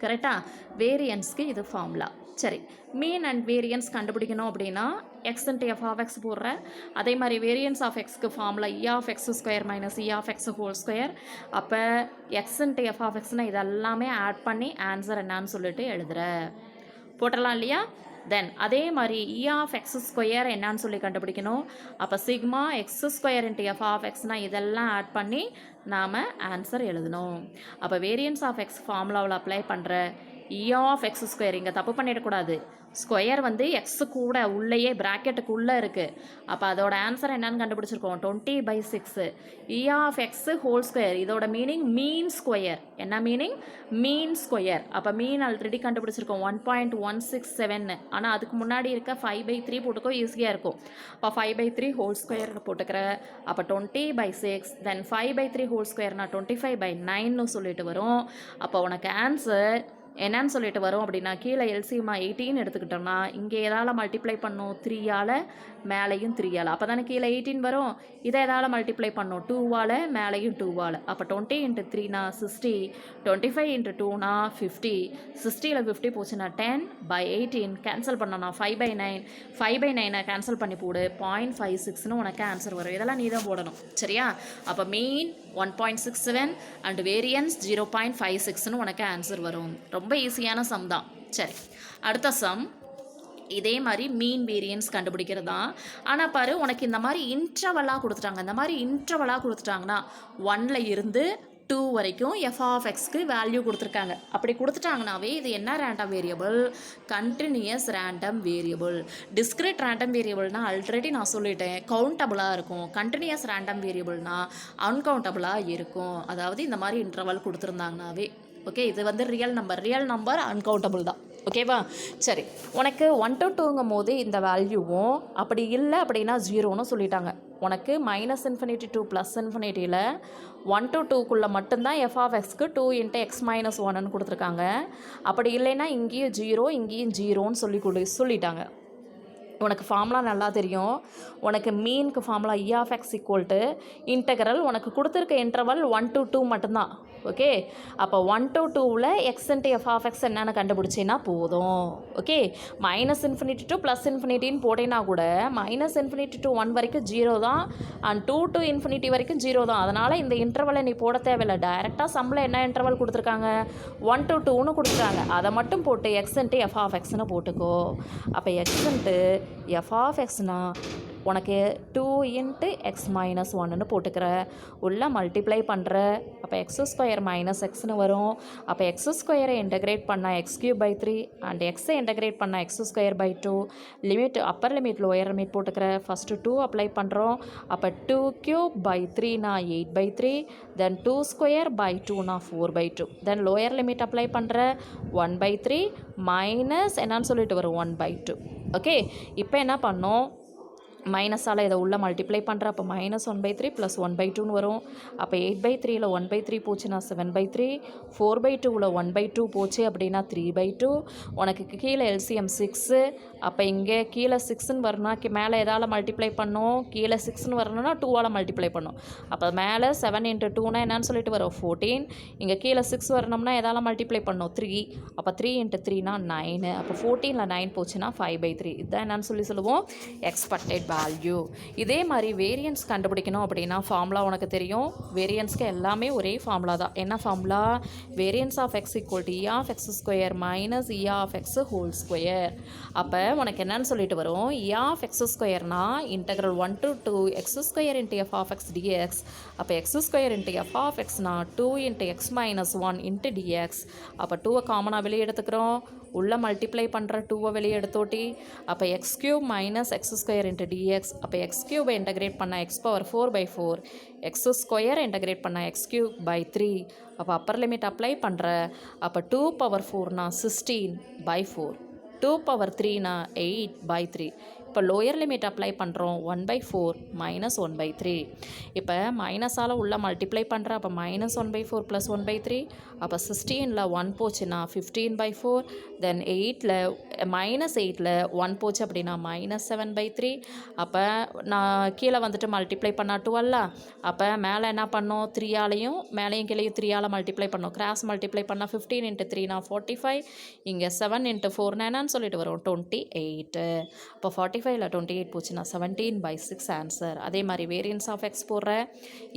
கரெக்டாக, வேரியன்ஸ்க்கு இது ஃபார்முலா. சரி, மீன் அண்ட் வேரியன்ஸ் கண்டுபிடிக்கணும் அப்படின்னா x into F of x போடுற. அதே மாதிரி வேரியன்ஸ் ஆஃப் எக்ஸ்க்கு formula E of X square minus E of X whole square. அப்போ எக்ஸ் இன்ட்டு எஃப் ஆஃப் எக்ஸ்னால் இதெல்லாமே ஆட் பண்ணி ஆன்சர் என்னான்னு சொல்லிட்டு எழுதுகிற போட்டலாம் இல்லையா. தென் அதே மாதிரி இ ஆஃப் எக்ஸ் ஸ்கொயர் என்னான்னு சொல்லி கண்டுபிடிக்கணும். அப்போ sigma X square into F of எக்ஸ்னால் இதெல்லாம் ஆட் பண்ணி நாம் ஆன்சர் எழுதணும். அப்போ வேரியன்ஸ் ஆஃப் எக்ஸ் ஃபார்முலாவில் அப்ளை பண்ணுற இ ஆஃப் எக்ஸ் ஸ்கொயர் இங்கே தப்பு பண்ணிடக்கூடாது. ஸ்கொயர் வந்து எக்ஸு கூட உள்ளேயே ப்ராக்கெட்டுக்குள்ளே இருக்குது. அப்போ அதோட ஆன்சர் என்னன்னு கண்டுபிடிச்சிருக்கோம் 20/6. இ ஆஃப் எக்ஸு ஹோல் ஸ்கொயர் இதோட மீனிங் மீன் ஸ்கொயர். என்ன மீனிங் மீன் ஸ்கொயர். அப்போ மீன் ஆல்ரெடி கண்டுபிடிச்சிருக்கோம் 1.167. ஆனால் அதுக்கு முன்னாடி இருக்க 5/3 போட்டுக்கோ ஈஸியாக இருக்கும். அப்போ 5/3 ஹோல் ஸ்கொயர் போட்டுக்கிற. அப்போ 20/6. தென் 5/3 ஹோல் ஸ்கொயர்னா 25/9 சொல்லிட்டு வரும். அப்போ உனக்கு ஆன்சர் என்னன்னு சொல்லிட்டு வரும் அப்படின்னா கீழே எல்சிஎம்மா 18 எடுத்துக்கிட்டோம்னா இங்கே எதால் மல்டிப்ளை பண்ணும் 3ஆல் மேலேயும் 3ஆல். அப்போ தானே கீழே 18 வரும். இதை எதால் மல்டிப்ளை பண்ணும் 2ஆல் மேலேயும் 2ஆல். அப்போ 20 இன்ட்டு 3 60. 25 இன்ட்டு 2 50. 60ல் 50 போச்சுன்னா 10/18. கேன்சல் பண்ணோன்னா 5/9. 5/9 கேன்சல் பண்ணி போடு 0.56ன்னு உனக்கு ஆன்சர் வரும். இதெல்லாம் நீ தான் போடணும் சரியா. அப்போ மீன் 1.67 அண்ட் வேரியன்ஸ் 0.56ன்னு உனக்கு ஆன்சர் வரும். ரொம்ப ஈஸியான சம் தான். சரி, அடுத்த சம் இதே மாதிரி மீன் வேரியன்ஸ் கண்டுபிடிக்கிறது தான். ஆனால் பாரு உனக்கு இந்த மாதிரி இன்ட்ரவலாக கொடுத்துட்டாங்க. இந்த மாதிரி இன்ட்ரவலாக கொடுத்துட்டாங்கன்னா 1ல் இருந்து 2 வரைக்கும் எஃப் ஆஃப் எக்ஸ்க்கு வேல்யூ கொடுத்துருக்காங்க. அப்படி கொடுத்துட்டாங்கனாவே இது என்ன random variable continuous random variable. Discrete random வேரியபிள்னால் ஆல்ரெடி நான் சொல்லிட்டேன் கவுண்டபுளாக இருக்கும். கண்டினியூஸ் ரேண்டம் வேரியபிள்னால் அன்கவுண்டபுளாக இருக்கும். அதாவது இந்த மாதிரி இன்டர்வல் கொடுத்துருந்தாங்கனாவே ஓகே. இது வந்து ரியல் நம்பர் அன்கவுண்டபுள் தான் ஓகேவா. சரி, உனக்கு 1 to 2ங்கும் போது இந்த வேல்யூவும் அப்படி இல்லை அப்படின்னா 0ன்னு சொல்லிட்டாங்க. உனக்கு -∞ to +∞ 1 to 2க்குள்ளே மட்டும்தான் எஃப் ஆஃப் எக்ஸ்க்கு 2 × x - 1ன்னு கொடுத்துருக்காங்க. அப்படி இல்லைன்னா இங்கேயும் 0 இங்கேயும் 0ன்னு சொல்லிட்டாங்க. உனக்கு ஃபார்முலா நல்லா தெரியும். உனக்கு மீனுக்கு formula E of X equal integral உனக்கு கொடுத்துருக்க இன்டர்வல் 1 to 2 மட்டும்தான் ஓகே. அப்போ 1 to 2ல் x into F of x என்னென்னு கண்டுபிடிச்சின்னா போதும் ஓகே. -∞ to +∞ போட்டேன்னா கூட -∞ to 1 வரைக்கும் 0 தான் அண்ட் 2 to ∞ வரைக்கும் 0 தான். அதனால் இந்த இன்டர்வலை நீ போட தேவையில்லை. டைரெக்டாக சம்மில் என்ன இன்டர்வல் கொடுத்துருக்காங்க 1 to 2ன்னு கொடுத்துருக்காங்க. அதை மட்டும் போட்டு எக்ஸ் இன்ட்டு எஃப் ஆஃப் எக்ஸ்ன்னு போட்டுக்கோ. அப்போ எக்ஸ் இன்ட்டு எஃப் ஆஃப் எக்ஸ்னா உனக்கு 2 × x - 1ன்னு போட்டுக்கிற உள்ள மல்டிப்ளை பண்ணுற. அப்போ x² - xன்னு வரும். அப்போ x² இன்டகிரேட் பண்ணால் x³ அண்ட் எக்ஸை இன்டகிரேட் பண்ணால் x² limit upper limit lower limit போட்டுக்கிற. ஃபஸ்ட்டு 2 அப்ளை பண்ணுறோம். அப்போ 2³ 3 8/3. தென் 2² 2 4/2. தென் லோயர் லிமிட் அப்ளை பண்ணுற 1/3 மைனஸ் என்னன்னு சொல்லிட்டு வரும் 1/2 ஓகே. இப்போ என்ன பண்ணோம் மைனஸால் இதை உள்ள மல்டிப்ளை பண்ணுற. அப்போ -1/3 + 1/2ன்னு வரும். அப்போ 8/3ல் 1/3 போச்சுன்னா 7/3. 4/2ல் 1/2 போச்சு அப்படின்னா 3/2. உனக்கு கீழே எல்சிஎம் 6. அப்போ இங்கே கீழே 6ன்னு வரணும்னா மேலே எதால் மல்டிப்ளை பண்ணோம் கீழே 6ன்னு வரணும்னா 2ஆல் மல்டிப்ளை பண்ணோம். அப்போ மேலே 7 × 2னா என்னன்னு சொல்லிட்டு வரும் 14. இங்கே கீழே 6 வரணும்னா எதால் மல்டிப்ளை பண்ணோம் 3. அப்போ 3 × 3னா 9. அப்போ 14ல் 9 போச்சுன்னா 5/3. இதுதான் என்னன்னு சொல்லுவோம் எக்ஸ்பெக்டட் வேல்யூ. இதே மாதிரி வேரியன்ஸ் கண்டுபிடிக்கணும் அப்படின்னா ஃபார்முலா உனக்கு தெரியும். வேரியன்ஸ்க்கு எல்லாமே ஒரே ஃபார்முலா தான். என்ன formula variance of X equal to e of X square minus E of X whole square. அப்போ உனக்கு என்னன்னு சொல்லிட்டு வரும் இ ஆஃப் எக்ஸ் ஸ்கொயர்னா integral 1 to 2 x² × f of x dx. அப்போ x² × f of xனா 2 × x - 1 × dx. அப்போ 2 காமனாக வெளியே எடுத்துக்கிறோம். உள்ள மல்டிப்ளை பண்ணுற 2 வெளியே எடுத்தோட்டி அப்போ X cube minus X square into dx அப்போ எக்ஸ் கியூபை இன்டகிரேட் பண்ணால் X power 4/4 X square integrate பண்ணால் எக்ஸ் கியூப் பை 3 அப்போ அப்பர் லிமிட் அப்ளை பண்ணுற அப்போ 2/4 16/4 2/3 8/3 இப்போ லோயர் லிமிட் அப்ளை பண்ணுறோம் 1/4 மைனஸ் 1/3 இப்போ மைனஸால் உள்ள மல்டிப்ளை பண்ணுற அப்போ மைனஸ் 1/4 ப்ளஸ் 1/3 அப்போ 16ல் 1 போச்சுன்னா 15/4 தென் 8ல் மைனஸ் 8ல் 1 போச்சு அப்படின்னா மைனஸ் 7/3 அப்போ நான் கீழே வந்துட்டு மல்டிப்ளை பண்ணா 12 அப்போ மேலே என்ன பண்ணோம் 3ஆலையும் மேலேயும் கீழேயும் 3ஆல் மல்டிப்ளை பண்ணோம் கிராஸ் மல்டிப்ளை பண்ணால் 15 × 3 45 இங்கே 7 × 4 என்னன்னு சொல்லிட்டு வரும் 28 இப்போ 45ல் 28 போச்சுன்னா 17/6 ஆன்சர். அதே மாதிரி வேரியன்ஸ் ஆஃப் எக்ஸ் போடுற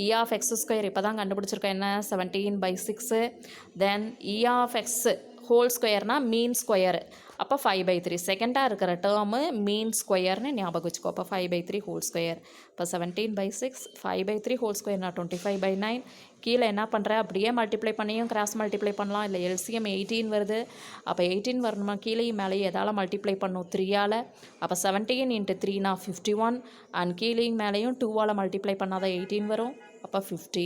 இ ஆஃப் எக்ஸ் ஸ்கொயர் இப்போ தான் கண்டுபிடிச்சிருக்கோம் என்ன 17/6 then E of X whole ஸ்கொயர்னா மீன் ஸ்கொயர் அப்போ 5/3 செகண்டாக இருக்கிற டேர்மு மீன் ஸ்கொயர்னு ஞாபகம் வச்சுக்கோ அப்போ 5/3 ஹோல் ஸ்கொயர் இப்போ 17/6 5/3 ஹோல் ஸ்கொயர்னா 25/9 கீழே என்ன பண்ணுற அப்படியே மல்டிப்ளை பண்ணியும் கிராஸ் மல்டிப்ளை பண்ணலாம் இல்லை எல்சிஎம் 18 வருது அப்போ 18 வரணுமா கீழேயும் மேலேயும் எதால் மல்டிப்ளை பண்ணும் 3ஆல் அப்போ 17 × 3 51 அண்ட் கீழேயும் மேலேயும் 2ஆல் மல்டிப்ளை பண்ணாதான் 18 வரும் அப்போ 50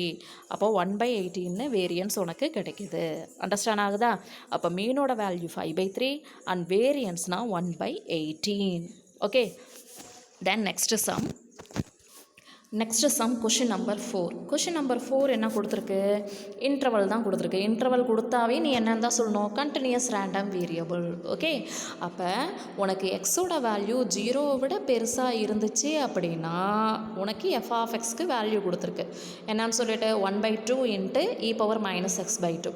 அப்போ 1/18 வேரியன்ஸ் உனக்கு கிடைக்குது. அண்டர்ஸ்டாண்ட் ஆகுதா? அப்போ மீனோட வேல்யூ 5/3 அண்ட் வேரியன்ஸ்னால் 1/18. Okay then next sum question number 4. Question number 4 என்ன கொடுத்துருக்கு இன்டர்வல் தான் கொடுத்துருக்கு. இன்டர்வல் கொடுத்தாவே நீ என்னன்னு தான் சொல்லணும் கண்டினியூஸ் ரேண்டம் வேரியபிள். ஓகே அப்போ உனக்கு எக்ஸோட வேல்யூ 0 விட பெருசாக இருந்துச்சு அப்படின்னா உனக்கு எஃப் ஆஃப் எக்ஸ்க்கு வேல்யூ கொடுத்துருக்கு என்னன்னு சொல்லிட்டு 1/2 × e⁻−x/2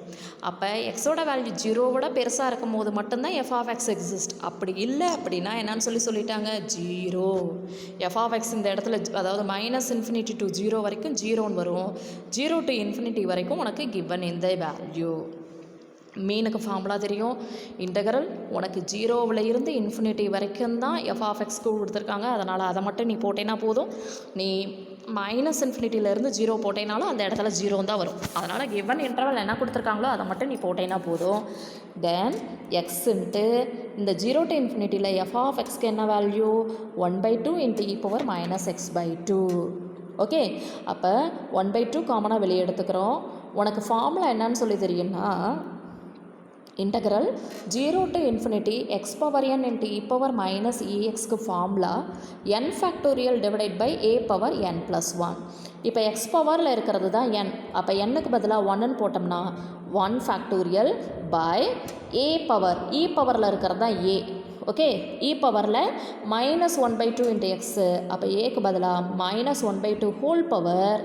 அப்போ எக்ஸோட வேல்யூ 0 விட பெருசாக இருக்கும் போது மட்டும்தான் எஃப் ஆஃப் எக்ஸ் எக்ஸிஸ்ட். அப்படி இல்லை அப்படின்னா என்னன்னு சொல்லிட்டாங்க 0 எஃப் ஆஃப் எக்ஸ் இந்த இடத்துல அதாவது -∞ to 0 வரைக்கும் 0ன்னு வரும் 0 to ∞ வரைக்கும் உனக்கு கிவன் இந்த வேல்யூ. மீனுக்கு ஃபார்முலா தெரியும் இன்டகரல் உனக்கு 0வில் இருந்து ∞ வரைக்கும் தான் எஃப் ஆஃப் எக்ஸ்க்கு கொடுத்துருக்காங்க. அதனால் அதை மட்டும் நீ போட்டேன்னா போதும். நீ -∞லேருந்து 0 போட்டேனாலும் அந்த இடத்துல 0 தான் வரும். அதனால் கிவன் இன்டர்வல் என்ன கொடுத்துருக்காங்களோ அதை மட்டும் நீ போட்டேன்னா போதும். தென் எக்ஸ் இந்த 0 to ∞ எஃப் ஆஃப் எக்ஸ்க்கு என்ன வேல்யூ 1/2 × e⁻−x/2. ஓகே அப்போ 1/2 காமனாக வெளியே எடுத்துக்கிறோம். உனக்கு ஃபார்முலா என்னன்னு சொல்லி தெரியும்னா integral 0 to ∞ x⁻n × e⁻−ex formula n factorial divided by a⁻n+1. இப்போ எக்ஸ் பவரில் இருக்கிறது தான் n. அப்போ என்னுக்கு பதிலாக 1ன்னு போட்டோம்னா 1 factorial by a power e பவரில் இருக்கிறது தான் a. ஓகே இ பவரில் -1/2 × எக்ஸு அப்போ ஏக்கு பதிலாக -1/2 ஹோல் பவர்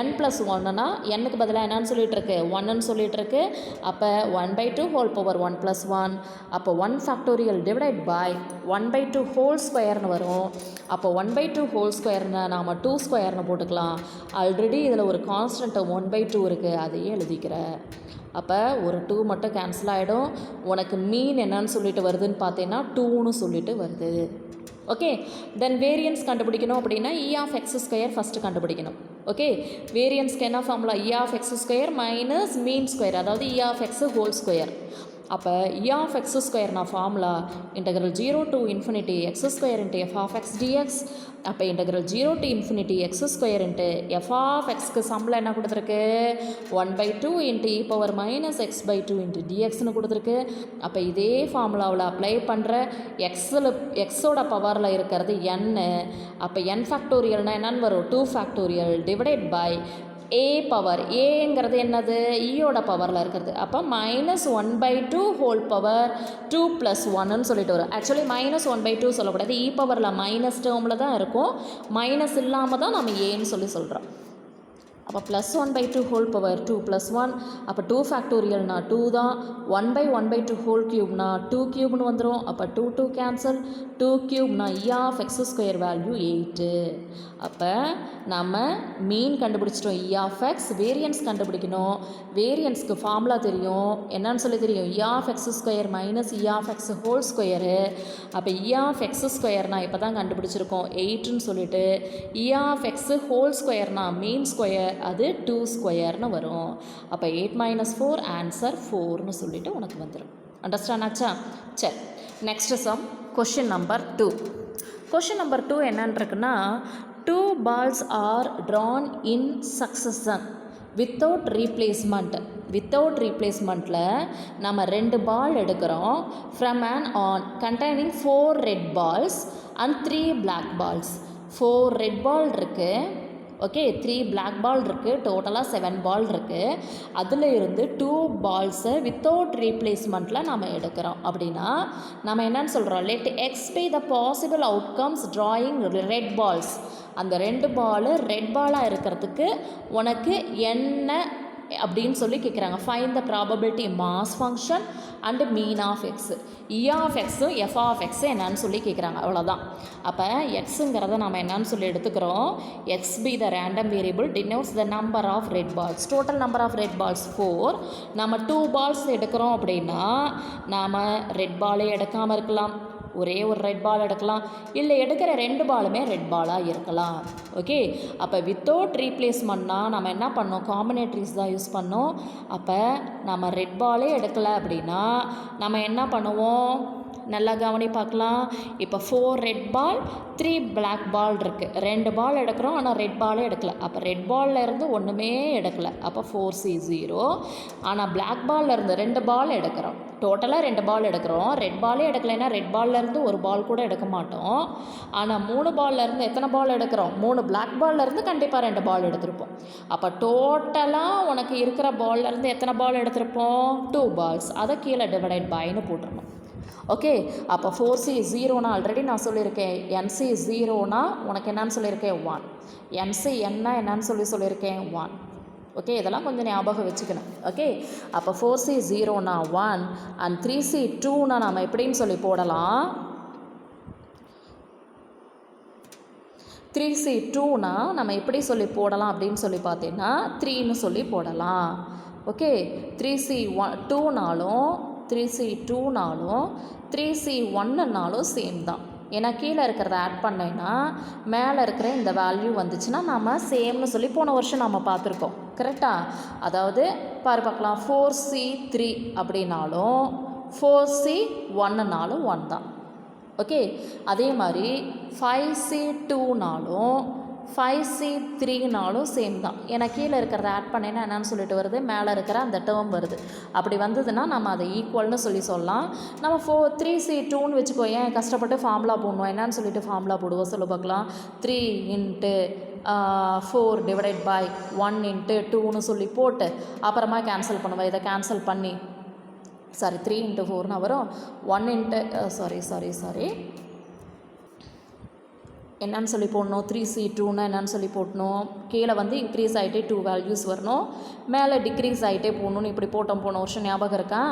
n+1னா என்னுக்கு பதிலாக என்னன்னு சொல்லிட்டு இருக்கு 1ன்னு சொல்லிட்டு இருக்கு. அப்போ 1/2 ஹோல் பவர் 1+1 அப்போ 1 ஃபேக்டோரியல் டிவைடட் பை 1/2 ஹோல் ஸ்கொயர்னு வரும். அப்போ 1/2 ஹோல் ஸ்கொயர்னு நாம் 2 ஸ்கொயர்னு போட்டுக்கலாம். ஆல்ரெடி இதில் ஒரு கான்ஸ்டன்ட் 1/2 இருக்குது அதையே எழுதிக்கிறேன். அப்போ ஒரு 2 மட்டும் கேன்சல் ஆகிடும். உனக்கு மீன் என்னன்னு சொல்லிட்டு வருதுன்னு பார்த்தீங்கன்னா 2ன்னு சொல்லிட்டு வருது. ஓகே தென் வேரியன்ஸ் கண்டுபிடிக்கணும் அப்படின்னா E of X square first கண்டுபிடிக்கணும். ஓகே வேரியன்ஸ்க்கு என்ன formula E of X square minus mean square அதாவது E of X whole square. அப்போ இ ஆஃப் எக்ஸ் ஸ்கொயர்னா formula integral 0 to ∞ x square × f of x dx. அப்போ integral 0 to ∞ x square × f of எக்ஸ்க்கு சம்பளம் என்ன கொடுத்துருக்கு 1/2 × e⁻−x/2 × dxன்னு கொடுத்துருக்கு. அப்போ இதே ஃபார்முலாவில் அப்ளை பண்ணுற எக்ஸோட பவரில் இருக்கிறது n. அப்போ n ஃபேக்டோரியல்னால் என்னன்னு வரும் 2 factorial divided by a power ஏங்கிறது என்னது ஈயோட பவரில் இருக்கிறது. அப்போ -1/2 ஹோல் பவர் 2 + 1ன்னு சொல்லிட்டு வரும். ஆக்சுவலி -1/2 சொல்லக்கூடாது இ பவரில் மைனஸ் டேர்மில் தான் இருக்கும். மைனஸ் இல்லாமல் தான் நம்ம ஏன்னு சொல்கிறோம். அப்போ +1/2 ஹோல் பவர் 2 + 1 அப்போ 2 ஃபேக்டோரியல்னா 2 தான். 1/1/2 ஹோல் க்யூப்னா 2 க்யூப்னு வந்துடும். அப்போ 2 கேன்சல் 2 க்யூப்னா E of X square value 8. அப்போ நம்ம மீன் கண்டுபிடிச்சிட்டோம் இ ஆஃப் எக்ஸ். வேரியன்ஸ் கண்டுபிடிக்கணும். வேரியன்ஸ்க்கு ஃபார்முலா தெரியும் என்னன்னு சொல்லி தெரியும் E of X square minus E of X whole square. அப்போ இ ஆஃப் எக்ஸ் ஸ்கொயர்னா இப்போ தான் கண்டுபிடிச்சிருக்கோம் 8ன்னு சொல்லிட்டு இ ஆஃப் எக்ஸ் ஹோல் ஸ்கொயர்னா மீன் ஸ்கொயர் அது 2 ஸ்கொயர்னு வரும். அப்போ 8 - 4 ஆன்சர் 4ன்னு சொல்லிட்டு உனக்கு வந்துடும். அண்டர்ஸ்டாண்ட் ஆச்சா? சரி, next sum question number 2. Question number 2 என்னன்னு இருக்குன்னா, 2 balls are drawn in succession without replacement. Without ரீப்ளேஸ்மெண்ட்டில் நம்ம 2 பால் எடுக்கிறோம் from an urn containing 4 red balls and 3 black balls. 4 red ball இருக்குது, ஓகே, 3 பிளாக் பால் இருக்குது, டோட்டலாக 7 பால் இருக்குது. அதில் இருந்து 2 பால்ஸை வித்தவுட் ரீப்ளேஸ்மெண்ட்டில் நம்ம எடுக்கிறோம். அப்படின்னா நம்ம என்னன்னு சொல்கிறோம், let x be the possible outcomes drawing red balls. அந்த 2 பால் ரெட் பாலாக இருக்கிறதுக்கு உனக்கு என்ன அப்படின்னு சொல்லி கேட்குறாங்க. Find the probability mass function and mean of x. E of எக்ஸும் எஃப் ஆஃப் எக்ஸு என்னன்னு சொல்லி கேட்குறாங்க, அவ்வளோதான். அப்போ எக்ஸுங்கிறத நம்ம என்னன்னு சொல்லி எடுத்துக்கிறோம், x be the random variable denotes the number of red balls. Total number of red balls 4. நம்ம 2 பால்ஸ் எடுக்கிறோம் அப்படின்னா நாம் ரெட் பாலே எடுக்காமல் இருக்கலாம், ஒரே ஒரு ரெட் பால் எடுக்கலாம், இல்லை எடுக்கிற 2 பாலுமே ரெட் பாலாக இருக்கலாம். ஓகே, அப்போ வித்தவுட் ரீப்ளேஸ்மெண்ட்னா நம்ம என்ன பண்ணோம், காம்பினேட்ரிஸ் தான் யூஸ் பண்ணோம். அப்போ நம்ம ரெட் பாலே எடுக்கலை அப்படின்னா நம்ம என்ன பண்ணுவோம், நல்லா கவனி பார்க்கலாம். இப்போ 4 ரெட் பால் 3 பிளாக் பால் இருக்குது, 2 பால் எடுக்கிறோம் ஆனால் ரெட் பாலே எடுக்கலை. அப்போ ரெட் பாலில் இருந்து ஒன்றுமே எடுக்கலை, அப்போ 4C 0. ஆனால் பிளாக் பாலில் இருந்து 2 பால் எடுக்கிறோம், டோட்டலாக 2 பால் எடுக்கிறோம். ரெட் பாலே எடுக்கலைன்னா ரெட் பால்லேருந்து ஒரு பால் கூட எடுக்க மாட்டோம். ஆனால் 3 பால்லேருந்து எத்தனை பால் எடுக்கிறோம், 3 பிளாக் பால்லேருந்து கண்டிப்பாக 2 பால் எடுத்திருப்போம். அப்போ டோட்டலாக உனக்கு இருக்கிற பால்லேருந்து எத்தனை பால் எடுத்திருப்போம், 2 பால்ஸ். அதை கீழே டிவைடட் பைன்னு போட்டுருணும். ஓகே, அப்போ 4C 0னா ஆல்ரெடி நான் சொல்லியிருக்கேன், NC 0னா உனக்கு என்னன்னு சொல்லியிருக்கேன் 1, NC என்னன்னு சொல்லியிருக்கேன் 1. ஓகே, இதெல்லாம் கொஞ்சம் ஞாபகம் வச்சுக்கணும். ஓகே, அப்போ 4C 0னா 1 அண்ட் 3C 2னா நம்ம எப்படின்னு சொல்லி போடலாம், 3C 2னா நம்ம எப்படி சொல்லி போடலாம் அப்படின்னு சொல்லி பார்த்தீங்கன்னா 3ன்னு சொல்லி போடலாம். Okay, 3C 2னாலும் 3C 2னாலும் 3C 1னாலும் same தான். ஏன்னா கீழே இருக்கிறத ஆட் பண்ணேன்னா மேலே இருக்கிற இந்த வேல்யூ வந்துச்சுன்னா நம்ம சேம்னு சொல்லி போன வருஷம் நம்ம பார்த்துருக்கோம், கரெக்டாக? அதாவது பார்க்கலாம், 4C 3 அப்படின்னாலும் 4C 1னாலும் 1 தான். ஓகே, அதே மாதிரி 5C 2னாலும் 5C 3னாலும் சேம் தான். ஏன்னா கீழே இருக்கிறத ஆட் பண்ணேன்னா என்னன்னு சொல்லிட்டு வருது, மேலே இருக்கிற அந்த டேர்ம் வருது. அப்படி வந்ததுன்னா நம்ம அதை ஈக்குவல்னு சொல்லலாம். நம்ம 3C 2ன்னு வச்சுக்கோ, ஏன் கஷ்டப்பட்டு ஃபார்முலா போடணும், என்னன்னு சொல்லிட்டு ஃபார்முலா போடுவோம் சொல்ல பார்க்கலாம். 3 × 4 டிவைடட் பை 1 × 2ன்னு சொல்லி போட்டு அப்புறமா கேன்சல் பண்ணுவேன். இதை கேன்சல் பண்ணி 3 × 4னா வரும், 1 சாரி என்னன்னு சொல்லி போடணும், 3C 2னா என்னன்னு சொல்லி போடணும், கீழே வந்து இன்க்ரீஸ் ஆகிட்டே 2 வேல்யூஸ் வரணும், மேலே டிக்ரீஸ் ஆகிட்டே போடணும்னு இப்படி போட்டோம் போன வருஷம், ஞாபகம் இருக்கா?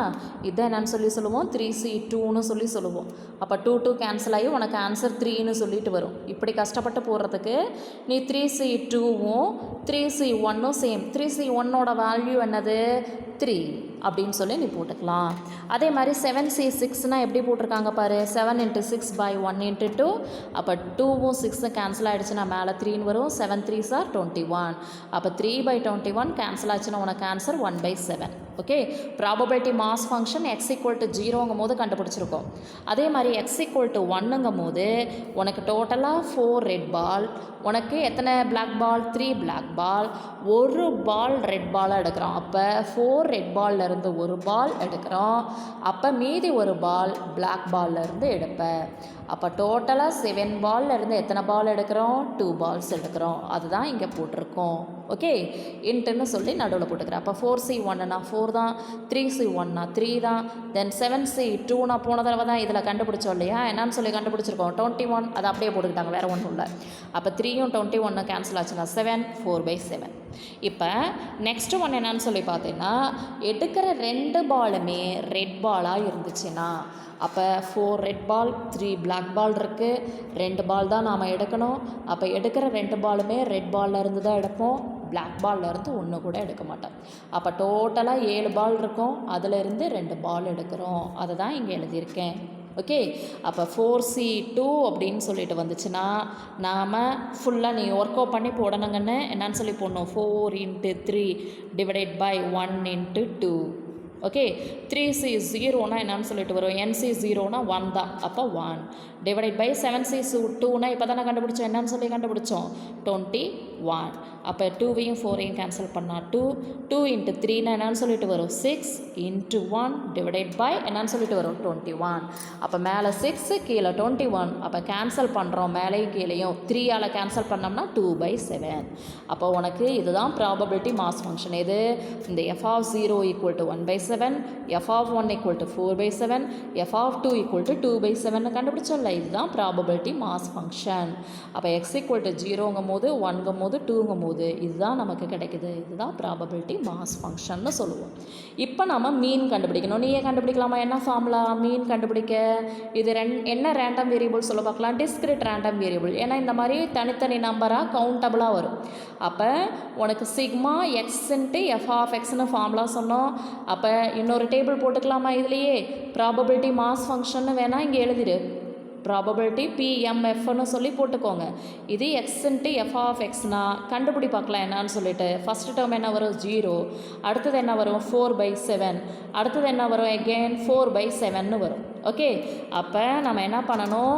இதை என்னன்னு சொல்லுவோம், 3C 2ன்னு சொல்லுவோம். அப்போ 2 கேன்சல் ஆகி உனக்கு ஆன்சர் 3ன்னு சொல்லிட்டு வரும். இப்படி கஷ்டப்பட்டு போடுறதுக்கு நீ 3C 2வும் 3C 1ம் same, 3C 1ஓட value என்னது 3 அப்படின்னு சொல்லி நீ போட்டுக்கலாம். அதே மாதிரி 7C 6னா எப்படி போட்டிருக்காங்க பாரு, 7 × 6 by 1 × 2. அப்போ 2வும் 6ம் கேன்சல் ஆகிடுச்சுன்னா மேலே 3ன்னு வரும், 7 3s are 21. அப்போ 3/21 கேன்சல் ஆச்சுன்னா உனக்கு answer 1/7. Okay, probability mass function x = 0ங்கும் போது கண்டுபிடிச்சிருக்கோம். அதே மாதிரி x = 1ங்கும் போது உனக்கு டோட்டலாக 4 ரெட் பால், உனக்கு எத்தனை பிளாக் பால், 3 பிளாக் பால், ஒரு பால் ரெட் பாலாக எடுக்கிறோம். அப்போ 4 ரெட் பால்லேருந்து ஒரு பால் எடுக்கிறோம், அப்போ மீதி ஒரு பால் பிளாக் பால்லேருந்து எடுப்பேன். அப்போ டோட்டலாக 7 பால்லேருந்து எத்தனை பால் எடுக்கிறோம், 2 பால்ஸ் எடுக்கிறோம். அதுதான் இங்கே போட்டிருக்கோம். ஓகே, இன்ட்டுன்னு சொல்லி நடுவில் போட்டுக்கிறேன். அப்போ 4C 1னா 4 தான், 3C 1னா 3 தான், தென் 7C 2னா போன தடவை தான் இதில் கண்டுபிடிச்சோம் இல்லையா, என்னன்னு சொல்லி கண்டுபிடிச்சிருக்கோம் 21. அதை அப்படியே போட்டுக்கிட்டாங்க, வேறு ஒன்றும் இல்லை. அப்போ 3யும் 21 கேன்சல் ஆச்சுன்னா 7, 4/7. இப்போ நெக்ஸ்ட் ஒன் என்னன்னு சொல்லி பார்த்தீங்கன்னா, எடுக்கிற 2 பாலுமே ரெட் பாலாக இருந்துச்சுன்னா, அப்போ 4 ரெட் பால் 3 பிளாக் பால் இருக்குது, 2 பால் தான் நாம் எடுக்கணும். அப்போ எடுக்கிற 2 பாலுமே ரெட் பாலில் இருந்து தான் எடுப்போம், பிளாக் பாலில் இருந்து ஒன்று கூட எடுக்க மாட்டோம். அப்போ டோட்டலாக 7 பால் இருக்கும், அதில் இருந்து 2 பால் எடுக்கிறோம். அதை தான் இங்கே எழுதியிருக்கேன். ஓகே, அப்போ 4C 2 அப்படின்னு சொல்லிட்டு வந்துச்சுன்னா நாம் ஃபுல்லாக நீ ஒர்க் அவுட் பண்ணி போடணுங்கன்னு என்னன்னு சொல்லி போடணும், 4 × 3 டிவைடட் பை 1 × 2. ஓகே 3c 0னா என்னன்னு சொல்லிட்டு வரும் nc 0னா 1 தான் அப்போ 1 டிவைடட் பை 7c 2னா இப்போ தானே கண்டுபிடிச்சோம் என்னன்னு சொல்லி கண்டுபிடிச்சோம் 21 அப்போ 2வையும் 4ஐயும் கேன்சல் பண்ணால் 2 இன்ட்டு 3னா என்னன்னு சொல்லிட்டு வரும் 6 இன்ட்டு 1 டிவைடட் பை என்னன்னு சொல்லிட்டு வரும் 21 அப்போ மேலே 6 கீழே 21 அப்போ கேன்சல் பண்ணுறோம் மேலேயும் கீழேயும் 3ஆல் கேன்சல் பண்ணோம்னா 2/7 அப்போ உனக்கு இதுதான் ப்ராபபிலிட்டி மாஸ் ஃபங்க்ஷன் இது இந்த f of 0 equal to 1/7 f of 1 equal to 4/7 f of 2 equal to 2/7 கண்டுபிடிச்சோம்ல இதுதான் ப்ராபபிலிட்டி மாஸ் ஃபங்க்ஷன் அப்போ x equal to 0ங்கும் போது 1ங்கும் போது 2ங்கும் போது இதுதான் நமக்கு கிடைக்குது இதுதான் ப்ராபபிலிட்டி மாஸ் ஃபங்க்ஷன்னு சொல்லுவோம் இப்போ நம்ம மீன் கண்டுபிடிக்கணும் நீயே கண்டுபிடிக்கலாமா என்ன ஃபார்முலா மீன் கண்டுபிடிக்க இது என்ன ரேண்டம் வேரியபிள் சொல்ல பார்க்கலாம் டிஸ்கிரிட் ரேண்டம் வேரியபிள் ஏன்னா இந்த மாதிரி தனித்தனி நம்பராக கவுண்டபுளாக வரும் அப்போ உனக்கு sigma x into F of எக்ஸ்னு ஃபார்முலா சொன்னோம் அப்போ இன்னொரு டேபிள் போட்டுக்கலாமா இதுலேயே ப்ராபபிலிட்டி மாஸ் ஃபங்க்ஷன்னு வேணால் இங்கே எழுதிடு ப்ராபபிலிட்டி PMFன்னு சொல்லி போட்டுக்கோங்க இது எக்ஸ் இன்ட்டு எஃப் ஆஃப் எக்ஸ்னா கண்டுபிடி பார்க்கலாம் என்னான்னு சொல்லிட்டு ஃபஸ்ட்டு டேர்ம் என்ன வரும் 0 அடுத்தது என்ன வரும் 4/7 அடுத்தது என்ன வரும் அகெயின் 4/7ன்னு வரும் ஓகே அப்போ நம்ம என்ன பண்ணணும்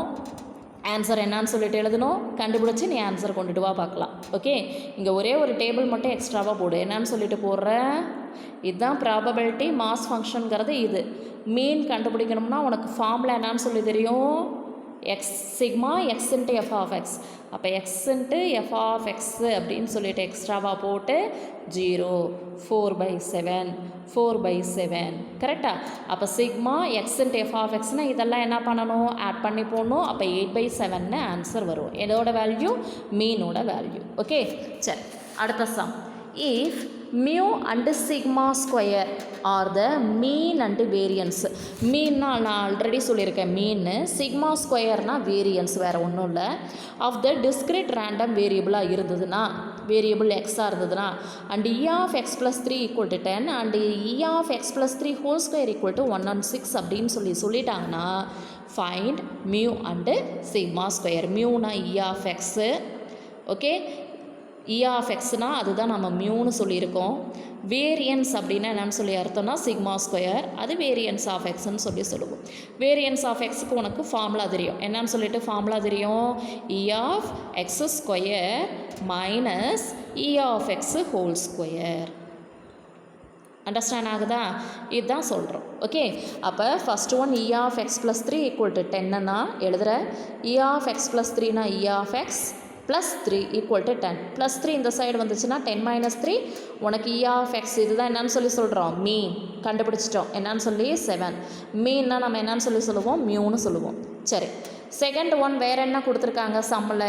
ஆன்சர் என்னான்னு சொல்லிட்டு எழுதணும் கண்டுபிடிச்சி நீ ஆன்சர் கொண்டுட்டு வா பார்க்கலாம் ஓகே இங்கே ஒரே ஒரு டேபிள் மட்டும் எக்ஸ்ட்ராவாக போடு என்னன்னு சொல்லிட்டு போடுறேன் இதுதான் ப்ராபபிலிட்டி மாஸ் ஃபங்க்ஷனுங்கிறது இது மீன் கண்டுபிடிக்கணும்னா உனக்கு ஃபார்முலா என்னான்னு சொல்லி தெரியும் x sigma x into F of x அப்போ x into F of x அப்படின்னு சொல்லிட்டு எக்ஸ்ட்ராவாக போட்டு 0 4/7 கரெக்டாக அப்போ sigma x into F of எக்ஸ்னால் இதெல்லாம் என்ன பண்ணணும் ஆட் பண்ணி போடணும் அப்போ 8/7ன்னு ஆன்சர் வரும் எதோட வேல்யூ மீனோட வேல்யூ ஓகே சரி அடுத்த some if mu and sigma square are the mean and variance மீன்னா நான் ஆல்ரெடி சொல்லியிருக்கேன் மீன் சிக்மா ஸ்கொயர்னால் வேரியன்ஸ் வேறு ஒன்றும் இல்லை ஆஃப் த டிஸ்கிரிட் ரேண்டம் வேரியபிளாக இருந்ததுன்னா வேரியபிள் எக்ஸாக இருந்ததுன்னா and E of x plus 3 equal to 10 and E of x plus 3 whole square equal to 1/6 அப்படின்னு சொல்லிட்டாங்கன்னா find mu and sigma square மியூனா E of x okay E of எக்ஸ்னால் அதுதான் நம்ம மியூன்னு சொல்லியிருக்கோம் வேரியன்ஸ் அப்படின்னா என்னென்னு சொல்லி அர்த்தம்னா சிக்மா ஸ்கொயர் அது வேரியன்ஸ் ஆஃப் எக்ஸ்ன்னு சொல்லுவோம் வேரியன்ஸ் ஆஃப் எக்ஸுக்கு உனக்கு ஃபார்முலா தெரியும் என்னன்னு சொல்லிட்டு ஃபார்முலா தெரியும் E of X square minus E of X whole square understand ஆகுதா இதுதான் சொல்கிறோம் ஓகே அப்போ first one E of x plus 3 equal to 10ன்னா எழுதுகிற இ ஆஃப் எக்ஸ் ப்ளஸ் 3னா E of x plus 3 equal to 10 plus 3 இந்த side வந்துச்சுன்னா 10 - 3 உனக்கு இ ஆஃப் எக்ஸ் இதுதான் என்னன்னு சொல்லி சொல்கிறோம் மீன் கண்டுபிடிச்சிட்டோம் என்னன்னு சொல்லி 7 மீன்னா நம்ம என்னன்னு சொல்லுவோம் மியூன்னு சொல்லுவோம் சரி செகண்ட் ஒன் வேறு என்ன கொடுத்துருக்காங்க சம்மில்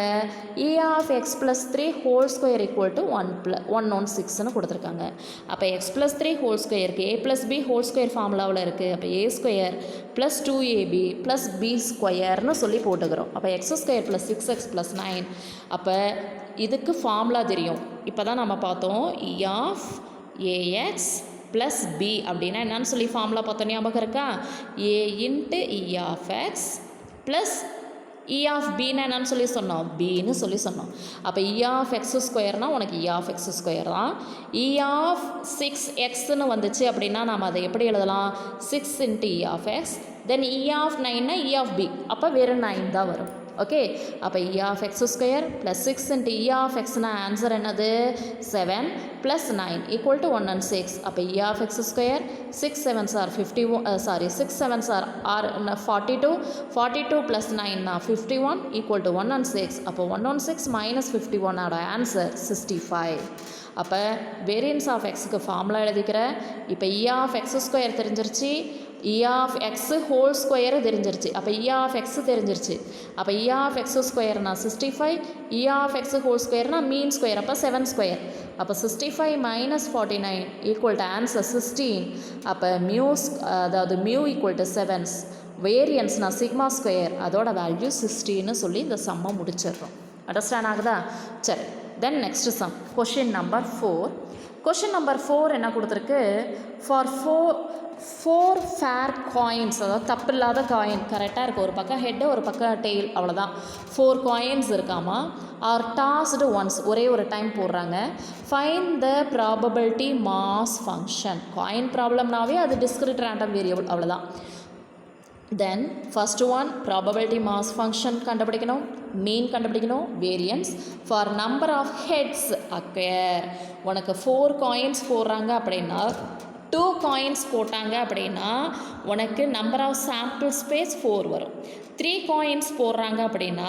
E of x plus 3 whole square equal to 116ன்னு கொடுத்துருக்காங்க அப்போ எக்ஸ் ப்ளஸ் 3 ஹோல் ஸ்கொயருக்கு a plus b whole square ஃபார்முலாவில் இருக்குது அப்போ a square plus 2ab plus b ஸ்கொயர்னு சொல்லி போட்டுக்கிறோம் அப்போ X square plus 6x plus 9 அப்போ இதுக்கு ஃபார்முலா தெரியும் இப்போ தான் நம்ம பார்த்தோம் E of a x plus b அப்படின்னா என்னன்னு சொல்லி ஃபார்முலா பார்த்தோம் ஞாபகம் இருக்கா a into E of x plus E of பின்னா என்னன்னு சொல்லி சொன்னோம் பின்னு சொல்லி சொன்னோம் அப்போ இ ஆஃப் எக்ஸ் ஸ்கொயர்னால் உனக்கு இ ஆஃப் எக்ஸ் ஸ்கொயர் தான் இ ஆஃப் 6xன்னு வந்துச்சு அப்படின்னா நம்ம அதை எப்படி எழுதலாம் 6 into E of X then E of 9னா இ ஆஃப் பி அப்போ வெறும் 9 தான் வரும் ஓகே அப்போ E of X square plus 6 into E of எக்ஸ்னா ஆன்சர் என்னது 7 ப்ளஸ் 9 ஈக்குவல் டு 116 அப்போ E of X square 6 7s are 6 7s are 42 42 plus 9னா 51 ஈக்குவல் டு 116 அப்போ 116 மைனஸ் 51 ஆன்சர் 65 அப்போ வேரியன்ஸ் ஆஃப் எக்ஸுக்கு ஃபார்முலா எழுதிக்கிற இப்போ இ ஆஃப் எக்ஸ் ஸ்கொயர் தெரிஞ்சிருச்சு E of X whole square தெரிஞ்சிருச்சு அப்போ இ ஆஃப் எக்ஸ் தெரிஞ்சிருச்சு அப்போ இ ஆஃப் எக்ஸ் ஸ்கொயர்னா 65 இ ஆஃப் எக்ஸ் ஹோல் ஸ்கொயர்னா மீன் ஸ்கொயர் அப்போ 7 ஸ்கொயர் அப்போ 65 மைனஸ் 49 ஈக்குவல் டு ஆன்சர் 16 அப்போ அதாவது மியூ ஈக்குவல் டு 7 வேரியன்ஸ்னா சிக்மா ஸ்கொயர் அதோட வேல்யூ 60ன்னு சொல்லி இந்த சம்மை முடிச்சிடுறோம் அண்டர்ஸ்டாண்ட் ஆகுதா சரி then next sum question number 4 question number 4 என்ன கொடுத்துருக்கு, ஃபார் ஃபோர் ஃபேர் காயின்ஸ், அதாவது தப்பு இல்லாத காயின் கரெக்டாக இருக்குது, ஒரு பக்கம் ஹெட்டு ஒரு பக்கம் டெய்ல், அவ்வளோதான். 4 காயின்ஸ் இருக்காமா, ஆர் டாஸ்டு ஒன்ஸ், ஒரே ஒரு டைம் போடுறாங்க. Find the probability mass function. Coin ப்ராப்ளம்னாவே அது டிஸ்கிரிட் ரேண்டம் வேரியபிள், அவ்வளோதான். Then first one probability mass function கண்டுபிடிக்கணும், மீன் கண்டுபிடிக்கணும், variance for number of heads occur. உனக்கு 4 காயின்ஸ் போடுறாங்க அப்படின்னா 2 காயின்ஸ் போட்டாங்க அப்படின்னா உனக்கு நம்பர் ஆஃப் சாம்பிள் ஸ்பேஸ் 4 வரும். 3 காயின்ஸ் போடுறாங்க அப்படின்னா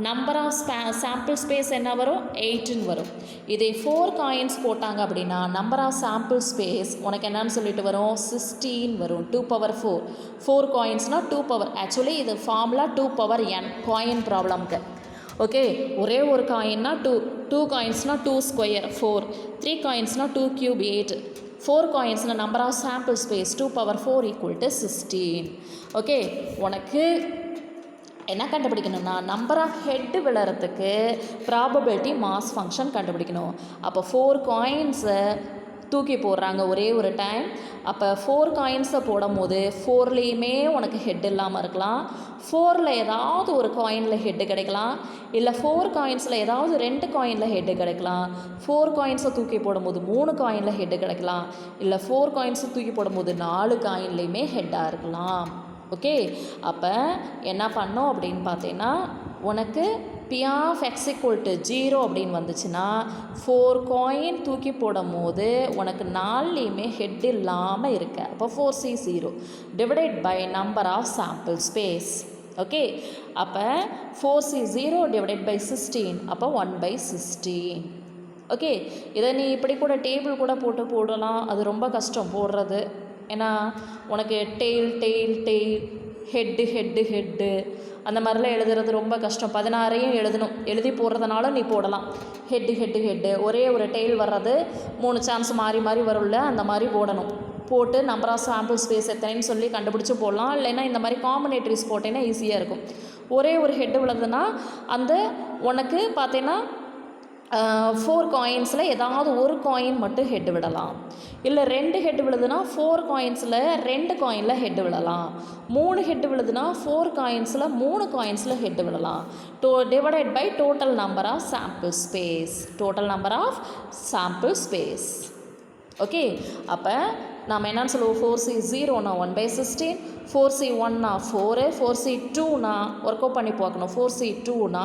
நம்பர் ஆஃப் சாம்பிள் ஸ்பேஸ் என்ன வரும், 8ன்னு வரும். இதே 4 காயின்ஸ் போட்டாங்க அப்படின்னா நம்பர் ஆஃப் சாம்பிள் ஸ்பேஸ் உனக்கு என்னன்னு சொல்லிட்டு வரும், 16 வரும். 2 பவர் 4, 4 காயின்ஸ்னால் 2 பவர், ஆக்சுவலி இது ஃபார்முலா 2 பவர் n காயின் ப்ராப்ளம்க்கு. ஓகே, ஒரே ஒரு காயின்னா 2 காயின்ஸ்னால் 2 ஸ்கொயர் 4, 3 காயின்ஸ்னால் 2 கியூப் 8, 4 காயின்ஸ்னால் number of sample space 2 power 4 equal to 16. Okay, உனக்கு என்ன கண்டுபிடிக்கணும்னா நம்பர் ஆஃப் ஹெட்டு விழுறதுக்கு ப்ராபபிலிட்டி மாஸ் ஃபங்க்ஷன் கண்டுபிடிக்கணும். அப்போ 4 காயின்ஸை தூக்கி போடுறாங்க ஒரே ஒரு டைம். அப்போ 4 காயின்ஸை போடும் போது 4லேயுமே உனக்கு ஹெட் இல்லாமல் இருக்கலாம், 4ல் ஏதாவது ஒரு காயினில் ஹெட்டு கிடைக்கலாம், இல்லை 4 காயின்ஸில் ஏதாவது 2 காயினில் ஹெட்டு கிடைக்கலாம். 4 காயின்ஸை தூக்கி போடும்போது 3 காயினில் ஹெட்டு கிடைக்கலாம், இல்லை 4 காயின்ஸை தூக்கி போடும்போது 4 காயின்லேயுமே ஹெட்டாக இருக்கலாம். ஓகே, அப்போ என்ன பண்ணோம் அப்படின்னு பார்த்தீங்கன்னா உனக்கு P of x equal to 0 அப்படின்னு வந்துச்சுன்னா 4 காயின் தூக்கி போடும் போது உனக்கு 4லேயுமே ஹெட் இல்லாமல் இருக்க, அப்போ 4C 0 divided by number of sample space. Okay, அப்போ 4C 0 டிவைடட் பை 16, அப்போ 1/16. ஓகே, இதை நீ இப்படி கூட டேபிள் கூட போட்டு போடலாம், அது ரொம்ப கஷ்டம் போடுறது. ஏன்னா உனக்கு tail tail tail head head head அந்த மாதிரிலாம் எழுதுறது ரொம்ப கஷ்டம். 16ஐயும் எழுதணும், எழுதி போடுறதுனால நீ போடலாம். ஹெட்டு ஹெட்டு ஹெட்டு ஒரே ஒரு டெய்ல் வர்றது 3 சான்ஸ் மாறி மாறி வரும்ல, அந்த மாதிரி போடணும். போட்டு நம்பர் ஆஃப் சாம்பிள் ஸ்பேஸ் எத்தனைன்னு சொல்லி கண்டுபிடிச்சி போடலாம். இல்லைன்னா இந்த மாதிரி காம்பினேட்டரிஸ் போட்டேன்னா ஈஸியாக இருக்கும். ஒரே ஒரு ஹெட்டு விழுதுன்னா அந்த உனக்கு பார்த்தீங்கன்னா 4 காயின்ஸில் ஏதாவது ஒரு காயின் மட்டும் ஹெட் விடலாம், இல்லை 2 ஹெட் விழுதுன்னா 4 காயின்ஸில் 2 காயினில் ஹெட் விடலாம், 3 ஹெட் விழுதுன்னா 4 காயின்ஸில் 3 காயின்ஸில் ஹெட் விடலாம். Divided by total number of sample space, total number of sample space. Okay, அப்போ நாம் என்னன்னு சொல்லுவோம், 4C 0னா 1/16, 4C 1னா 4, 4C 2னா work out பண்ணி பார்க்கணும். 4C 2னா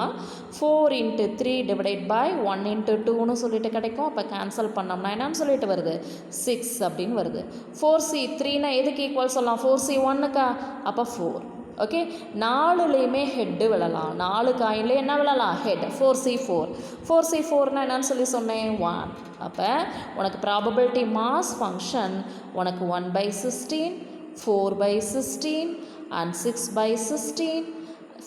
4 × 3 டிவைடட் பை 1 × 2ன்னு சொல்லிட்டு கிடைக்கும். அப்போ கேன்சல் பண்ணோம்னா என்னன்னு சொல்லிட்டு வருது, 6 அப்படின்னு வருது. 4C 3னா எதுக்கு ஈக்குவல் சொல்லலாம், 4C 1க்கா, அப்போ 4. ஓகே, 4லேயுமே ஹெட்டு விழலாம், 4 காயின்லேயே என்ன விழலாம், ஹெட். 4C 4, 4C 4னா என்னன்னு சொல்லி சொன்னேன், 1. அப்போ உனக்கு ப்ராபபிலிட்டி மாஸ் ஃபங்க்ஷன் உனக்கு 1/16, 4/16 and 6/16,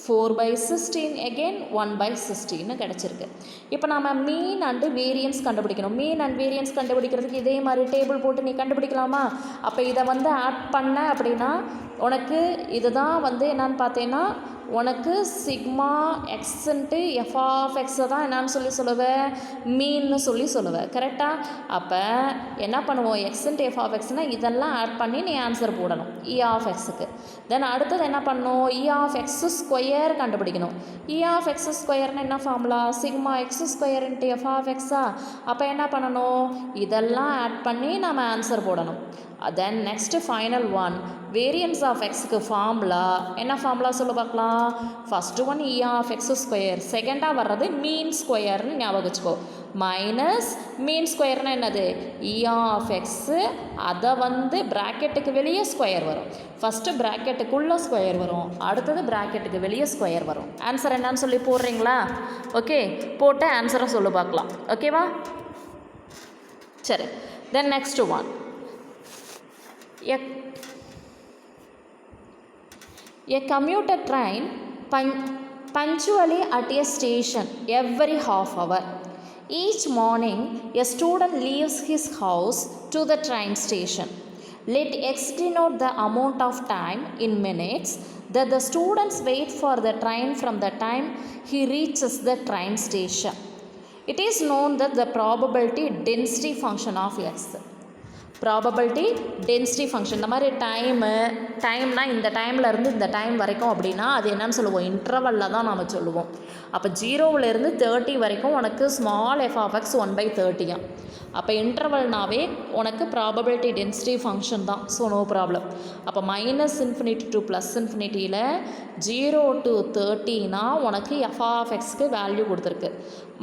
4/16 again 1/16 கிடச்சிருக்கு. இப்போ நம்ம மீன் அண்டு வேரியன்ஸ் கண்டுபிடிக்கணும். மீன் அண்ட் வேரியன்ஸ் கண்டுபிடிக்கிறதுக்கு இதே மாதிரி டேபிள் போட்டு நீ கண்டுபிடிக்கலாமா? அப்போ இதை வந்து ஆட் பண்ண அப்படின்னா உனக்கு இதுதான் வந்து என்னன்னு பார்த்தீங்கன்னா உனக்கு சிக்மா எக்ஸ்ன்ட்டு எஃப் ஆஃப் எக்ஸை தான் என்னான்னு சொல்லி சொல்லுவேன், மீன்னு சொல்லி சொல்லுவேன். கரெக்டாக? அப்போ என்ன பண்ணுவோம், எக்ஸ்ன்ட்டு எஃப் ஆஃப் எக்ஸ்னால் இதெல்லாம் ஆட் பண்ணி நீ ஆன்சர் போடணும் இ ஆஃப் எக்ஸுக்கு. தென் அடுத்தது என்ன பண்ணணும், இ ஆஃப் எக்ஸ் ஸ்கொயர் கண்டுபிடிக்கணும். இ ஆஃப் எக்ஸ் ஸ்கொயர்னு என்ன formula, sigma X square into F of எக்ஸா. அப்போ என்ன பண்ணணும், இதெல்லாம் ஆட் பண்ணி நம்ம ஆன்சர் போடணும். Then next final one, variance of எக்ஸுக்கு ஃபார்முலா என்ன ஃபார்முலா சொல்ல பார்க்கலாம். First one E of X square, செகண்டாக வர்றது மீன் ஸ்கொயர்னு ஞாபகம் வச்சுக்கோ. மைனஸ் மீன் ஸ்கொயர்னால் என்னது, இ ஆஃப் எக்ஸு, அதை வந்து ப்ராக்கெட்டுக்கு வெளியே ஸ்கொயர் வரும். ஃபஸ்ட்டு ப்ராக்கெட்டுக்குள்ளே ஸ்கொயர் வரும், அடுத்தது ப்ராக்கெட்டுக்கு வெளியே ஸ்கொயர் வரும். ஆன்சர் என்னன்னு சொல்லி போடுறீங்களா? ஓகே, போட்டு ஆன்சரை சொல்லி பார்க்கலாம். ஓகேவா? சரி, then next one, a commuter train punctually at a station every half hour. Each morning, a student leaves his house to the train station. Let x denote the amount of time in minutes that the students wait for the train from the time he reaches the train station. It is known that the probability density function of x, probability density function. இந்த மாதிரி டைம்னா இந்த டைம்லேருந்து இந்த time வரைக்கும் அப்படின்னா அது என்னன்னு சொல்லுவோம், இன்டர்வலில் தான் நம்ம சொல்லுவோம். அப்போ 0லேருந்து 30 வரைக்கும் உனக்கு ஸ்மால் எஃப் ஆஃப் எக்ஸ் 1/30. அப்போ இன்டர்வல்னாவே உனக்கு ப்ராபபிலிட்டி டென்சிட்டி ஃபங்க்ஷன் தான். So no problem. அப்போ -∞ to +∞ 0 to 30னா உனக்கு எஃப் ஆஃப் எக்ஸ்க்கு வேல்யூ கொடுத்துருக்கு.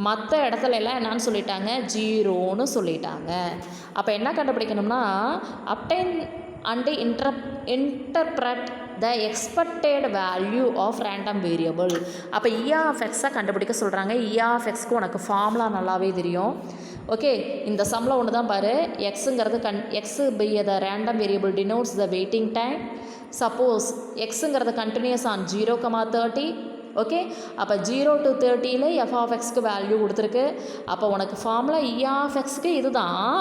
மற்ற இடத்துல எல்லாம் என்னன்னு சொல்லிட்டாங்க, 0ன்னு சொல்லிட்டாங்க. அப்போ என்ன கண்டுபிடிக்கணும்னா, obtain and interpret the expected value of random variable. அப்போ இ ஆஃப் எக்ஸை கண்டுபிடிக்க சொல்கிறாங்க. இ ஆஃப் எக்ஸ்க்கு உனக்கு ஃபார்முலா நல்லாவே தெரியும். ஓகே, இந்த சம்மில் ஒன்று தான் பாரு. எக்ஸுங்கிறது X by the random variable denotes the waiting time. Suppose எக்ஸுங்கிறது கண்டினியூஸ் ஆன் 0,30. ஓகே, அப்போ 0 to 30ல் எஃப் ஆஃப் எக்ஸ்க்கு வேல்யூ கொடுத்துருக்கு. அப்போ உனக்கு ஃபார்முலா இ ஆஃப் எக்ஸ்க்கு இது தான்.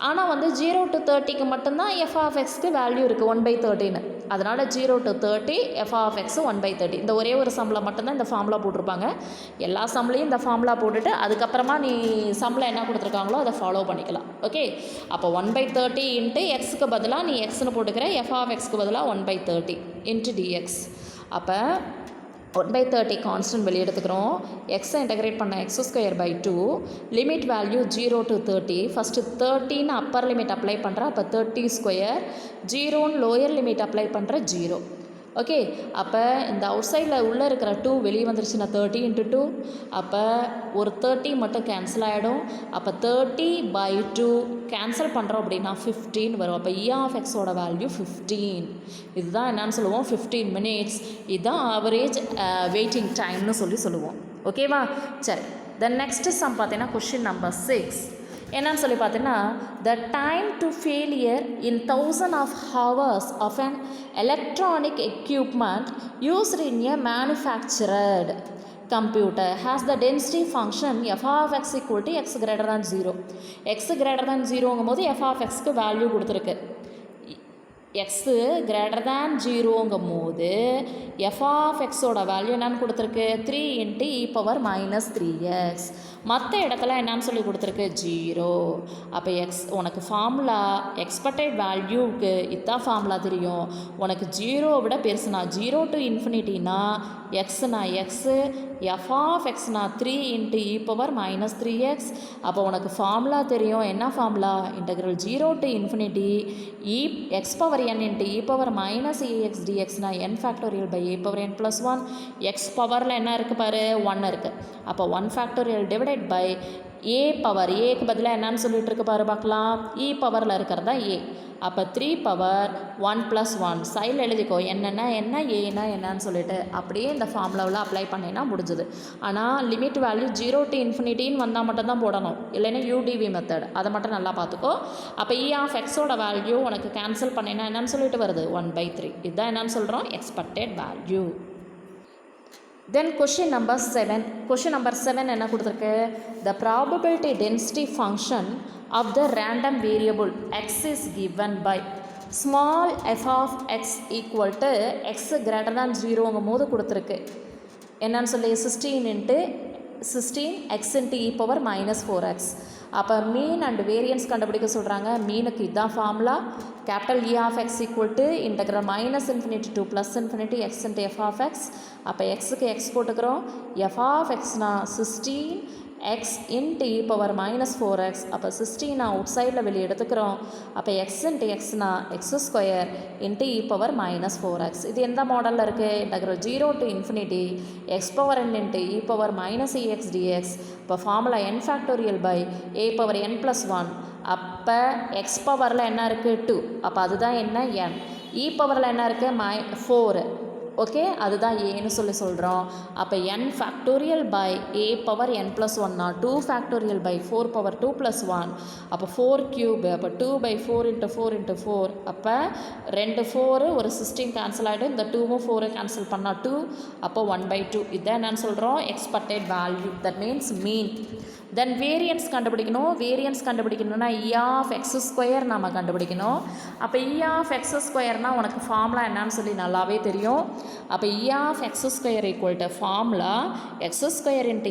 ஆனால் வந்து 0 to 30க்கு மட்டும்தான் எஃப் ஆஃப் எக்ஸ்க்கு வேல்யூ இருக்குது 1/30ன்னு. அதனால் 0 to 30 எஃப் ஆஃப் எக்ஸ் 1/30. இந்த ஒரே ஒரு சம்மில் மட்டும்தான் இந்த ஃபார்முலா போட்டிருப்பாங்க. எல்லா சம்லையும் இந்த ஃபார்முலா போட்டுட்டு அதுக்கப்புறமா நீ சம்மில் என்ன கொடுத்துருக்காங்களோ அதை ஃபாலோ பண்ணிக்கலாம். ஓகே, அப்போ 1/30 இன்ட்டு எக்ஸுக்கு பதிலாக நீ எக்ஸ்னு போட்டுக்கிற, எஃப் ஆஃப் எக்ஸ்க்கு பதிலாக 1/30 இன்ட்டு டிஎக்ஸ். அப்போ 1/30 கான்ஸ்டன்ட் வெளியே எடுத்துக்கிறோம். எக்ஸை இன்டகிரேட் பண்ண x²/2 limit value 0 to 30. First 30ன்னு அப்பர் லிமிட் அப்ளை பண்ணுற, அப்போ 30². 0ன்னு லோயர் லிமிட் அப்ளை பண்ணுற 0. ஓகே, அப்போ இந்த அவுட் சைடில் உள்ளே இருக்கிற 2 வெளியே வந்துருச்சுன்னா 30 × 2. அப்போ ஒரு 30 மட்டும் கேன்சல் ஆகிடும். அப்போ 30/2 கேன்சல் பண்ணுறோம் அப்படின்னா 15 வரும். அப்போ இ ஆஃப் எக்ஸோட வேல்யூ 15. இதுதான் என்னன்னு சொல்லுவோம், 15 minutes. இதுதான் ஆவரேஜ் வெயிட்டிங் டைம்னு சொல்லுவோம். ஓகேவா? சரி, தென் நெக்ஸ்ட் சம் பார்த்தீங்கன்னா கொஷின் நம்பர் 6 என்னன்னு சொல்லி பார்த்தீங்கன்னா, the time to failure in 1000 of hours of an electronic equipment used in a manufactured computer has the density function f of x equal to x greater than 0. x greater than 0ங்கும் போது f of xக்கு value கொடுத்துருக்கு. X greater than 0ங்கும் போது F of எக்ஸோட value என்னன்னு கொடுத்துருக்கு, 3 × e⁻ -3x. மற்ற இடத்துல என்னன்னு சொல்லி கொடுத்துருக்கு, 0. அப்போ எக்ஸ் உனக்கு ஃபார்முலா எக்ஸ்பெக்டட் வேல்யூவுக்கு இதுதான் ஃபார்முலா தெரியும். உனக்கு 0 விட பெருசுனா 0 to ∞ எக்ஸ்னா எக்ஸு, எஃப் ஆஃப் எக்ஸ்னா 3 × e⁻ -3x. அப்போ உனக்கு ஃபார்முலா தெரியும். என்ன formula, integral 0 to ∞ x⁻n × e⁻−ax dxனா n factorial by a⁻n + 1. X பவரில் என்ன இருக்குது பாரு, 1 இருக்குது. அப்போ 1 factorial divided by A power. ஏக்கு பதிலாக என்னன்னு சொல்லிட்டு இருக்கு பாரு பார்க்கலாம், இ பவரில் இருக்கிறது தான் ஏ. அப்போ 3⁻1 + 1 சைடில் எழுதிக்கோ, என்னென்னா என்ன ஏன்னா என்னன்னு சொல்லிட்டு அப்படியே இந்த ஃபார்முலாவில் அப்ளை பண்ணினா முடிஞ்சுது. ஆனால் லிமிட் வேல்யூ 0 to ∞ வந்தால் மட்டும்தான் போடணும், இல்லைன்னா யூடிவி மெத்தட். அதை மட்டும் நல்லா பார்த்துக்கோ. அப்போ இ ஆஃப் எக்ஸோட வேல்யூ உனக்கு கேன்சல் பண்ணினா என்னன்னு சொல்லிட்டு வருது, 1/3. இதுதான் என்னன்னு சொல்கிறோம், எக்ஸ்பெக்டட் வேல்யூ. தென் கொஷின் நம்பர் 7. கொஷின் நம்பர் 7 என்ன கொடுத்துருக்கு, the probability density function of the random variable x is given by small f of x equal to x greater than 0ங்கும் போது கொடுத்துருக்கு. என்னன்னு சொல்லி 16 x × e⁻−4x. அப்போ மீன் அண்ட் வேரியன்ஸ் கண்டுபிடிக்க சொல்கிறாங்க. மீனுக்கு இதுதான் formula, capital e of X equal to integral -∞ to +∞ x × f of x. அப்போ எக்ஸுக்கு எக்ஸ் போட்டுக்கிறோம். f of xனா 16 x × e⁻−4x. அப்போ 16 அவுட் சைடில் வெளியே எடுத்துக்கிறோம். அப்போ x × xனா x² × e⁻−4x. இது எந்த மாடலில் இருக்குது, integral 0 to ∞ x⁻n × e⁻−ax dx. இப்போ formula n factorial by a⁻n + 1. அப்போ x பவரில் என்ன இருக்குது, 2. அப்போ அதுதான் என்ன, n. e பவரில் என்ன இருக்குது, 4. ஓகே, அதுதான் ஏன்னு சொல்கிறோம். அப்போ n ஃபேக்டோரியல் பை a⁻n + 1னா 2 ஃபேக்டோரியல் பை 4⁻2 + 1. அப்போ 4³ அப்போ 2/4 × 4 × 4. அப்போ 2 4 ஒரு 16 கேன்சல் ஆகிடும். இந்த 2வும் 4 கேன்சல் பண்ணால் 2. அப்போ 1/2. இதுதான் என்னன்னு சொல்கிறோம், expected value. That means mean. Then variance கண்டுபிடிக்கணும். வேரியன்ஸ் கண்டுபிடிக்கணும்னா இ ஆஃப் x² நம்ம கண்டுபிடிக்கணும். அப்போ இ ஆஃப் x²னால் உனக்கு ஃபார்முலா என்னன்னு சொல்லி நல்லாவே தெரியும். அப்போ E of x² equal to formula x²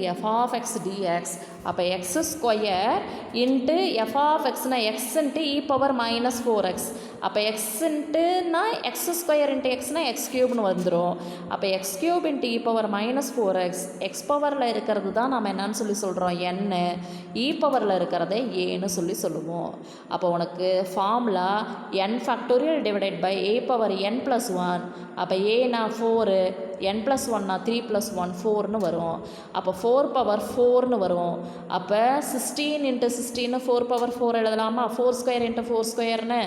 × f of x dx. அப்போ X square into F of எக்ஸ்னா X into E power minus 4x. அப்போ எக்ஸ் இன்ட்டுனா எக்ஸ் ஸ்கொயர் இன்ட்டு எக்ஸ்னா எக்ஸ் க்யூப்னு வந்துடும். அப்போ X cube into E power minus 4x. X பவரில் இருக்கிறது தான் நம்ம என்னன்னு சொல்லி சொல்கிறோம் n, இ பவரில் இருக்கிறத ஏன்னு சொல்லி சொல்லுவோம். அப்போ உனக்கு formula n factorial divided by a power n + 1. அப்போ ஏனா 4, n + 1னா 3 + 1 4னு வரும். அப்போ 4 பவர் 4னு வரும். அப்போ 16 இன்ட்டு 16 4 பவர் 4 எழுதலாமா, 4 ஸ்கொயர் இன்ட்டு 4 ஸ்கொயர்னு.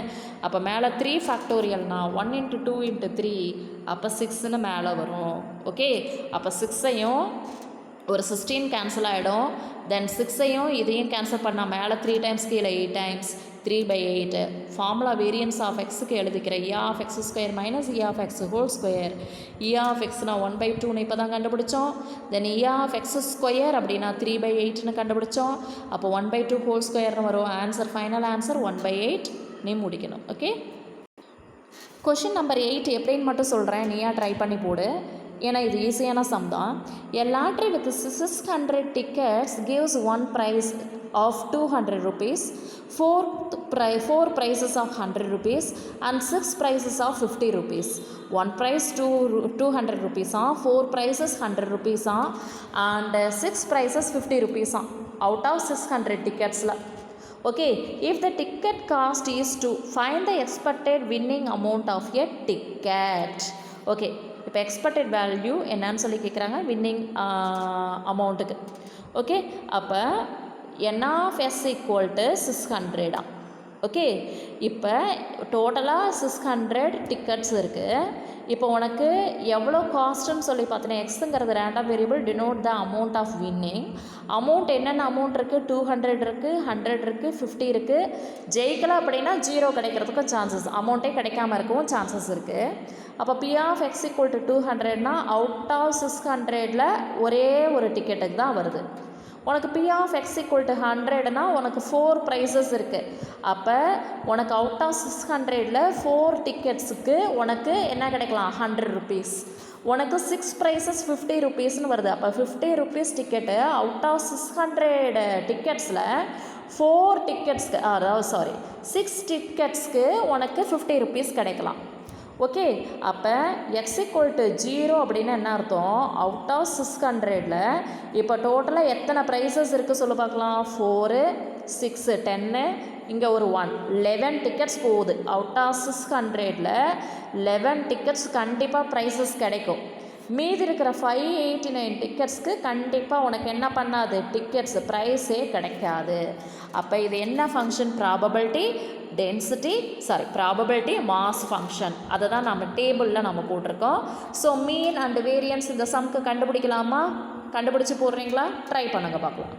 அப்போ மேலே 3 ஃபேக்டோரியல்னா 1 இன்ட்டு 2 இன்ட்டு 3, அப்போ 6ன்னு மேலே வரும். ஓகே, அப்போ 6ஐயும் ஒரு 16 கேன்சல் ஆகிடும். தென் 6ஐயும் இதையும் கேன்சல் பண்ணால் மேலே 3 டைம்ஸ் கீழே 8 டைம்ஸ் 3/8. ஃபார்முலா வேரியன்ஸ் ஆஃப் எக்ஸுக்கு எழுதிக்கிறேன். E of X square minus E of X whole square. E of எக்ஸ்னா 1/2ன்னு இப்போ தான் கண்டுபிடிச்சோம். Then E of X square அப்படின்னா 3/8ன்னு கண்டுபிடிச்சோம். அப்போ 1/2 ஹோல் ஸ்கொயர்னு வரும். ஆன்சர் ஃபைனல் ஆன்சர் 1/8 நீ முடிக்கணும். ஓகே, கொஷின் நம்பர் 8 எப்படின்னு மட்டும் சொல்கிறேன், நீயா ட்ரை பண்ணி போடு. ஏன்னா இது ஈஸியான சம் தான். A lottery with 600 tickets gives one prize of 200 rupees, four prizes of 100 rupees and 6 prizes of 50 rupees. One prize 200 rupees, 4 prizes 100 rupees and 6 prizes 50 rupees out of 600 tickets. Okay, if the ticket cost is to find the expected winning amount of a ticket. Okay, இப்போ expected value என்னன்னு சொல்லி கேட்குறாங்க, winning அமௌண்ட்டுக்கு. Okay, அப்போ n of s equal to 600. Okay, இப்போ டோட்டலாக 600 tickets இருக்குது. இப்போ உனக்கு எவ்வளோ காஸ்ட்டுன்னு சொல்லி பார்த்தீங்கன்னா, எக்ஸுங்கிறது random variable, denote the amount of winning. Amount என்னென்ன அமௌண்ட் இருக்குது, 200 இருக்குது, 100 இருக்குது, 50 இருக்குது. ஜெயிக்கலை அப்படின்னா 0 கிடைக்கிறதுக்கும் சான்சஸ், அமௌண்ட்டே கிடைக்காம இருக்கவும் சான்சஸ் இருக்குது. அப்போ P of X equal to 200னா அவுட் ஆஃப் 600ல் ஒரே ஒரு டிக்கெட்டுக்கு தான் வருது. உனக்கு P of X equal to 100னா உனக்கு 4 ப்ரைஸஸ் இருக்குது. அப்போ உனக்கு அவுட் ஆஃப் 600ல் 4 டிக்கெட்ஸுக்கு உனக்கு என்ன கிடைக்கலாம், 100 rupees. உனக்கு 6 ப்ரைஸஸ் 50 rupeesனு வருது. அப்போ 50 rupees டிக்கெட்டு அவுட் ஆஃப் 600 டிக்கெட்ஸில் 4 டிக்கெட்ஸ்க்கு, அதாவது 6 டிக்கெட்ஸ்க்கு உனக்கு 50 rupees கிடைக்கலாம். ஓகே, அப்போ எக்ஸ் ஈக்குவல் டு 0 அப்படின்னு என்ன அர்த்தம், அவுட் ஆஃப் 600ல் இப்போ டோட்டலாக எத்தனை ப்ரைஸஸ் இருக்குது சொல்லு பார்க்கலாம். 4, 6, 10, இங்கே ஒரு 1, 11 டிக்கெட்ஸ் போகுது. அவுட் ஆஃப் 600ல் 11 டிக்கெட்ஸ் கண்டிப்பாக ப்ரைஸஸ் கிடைக்கும். மீதி இருக்கிற 589 டிக்கெட்ஸ்க்கு கண்டிப்பாக உனக்கு என்ன பண்ணாது, டிக்கெட்ஸ் ப்ரைஸே கிடைக்காது. அப்போ இது என்ன function, probability density probability mass function. அதை தான் நம்ம டேபிளில் நம்ம போட்டிருக்கோம். ஸோ மீன் அண்ட் வேரியன்ஸ் இந்த சம்க்கு கண்டுபிடிக்கலாமா, கண்டுபிடிச்சி போடுறீங்களா, ட்ரை பண்ணுங்கள் பார்க்கலாம்.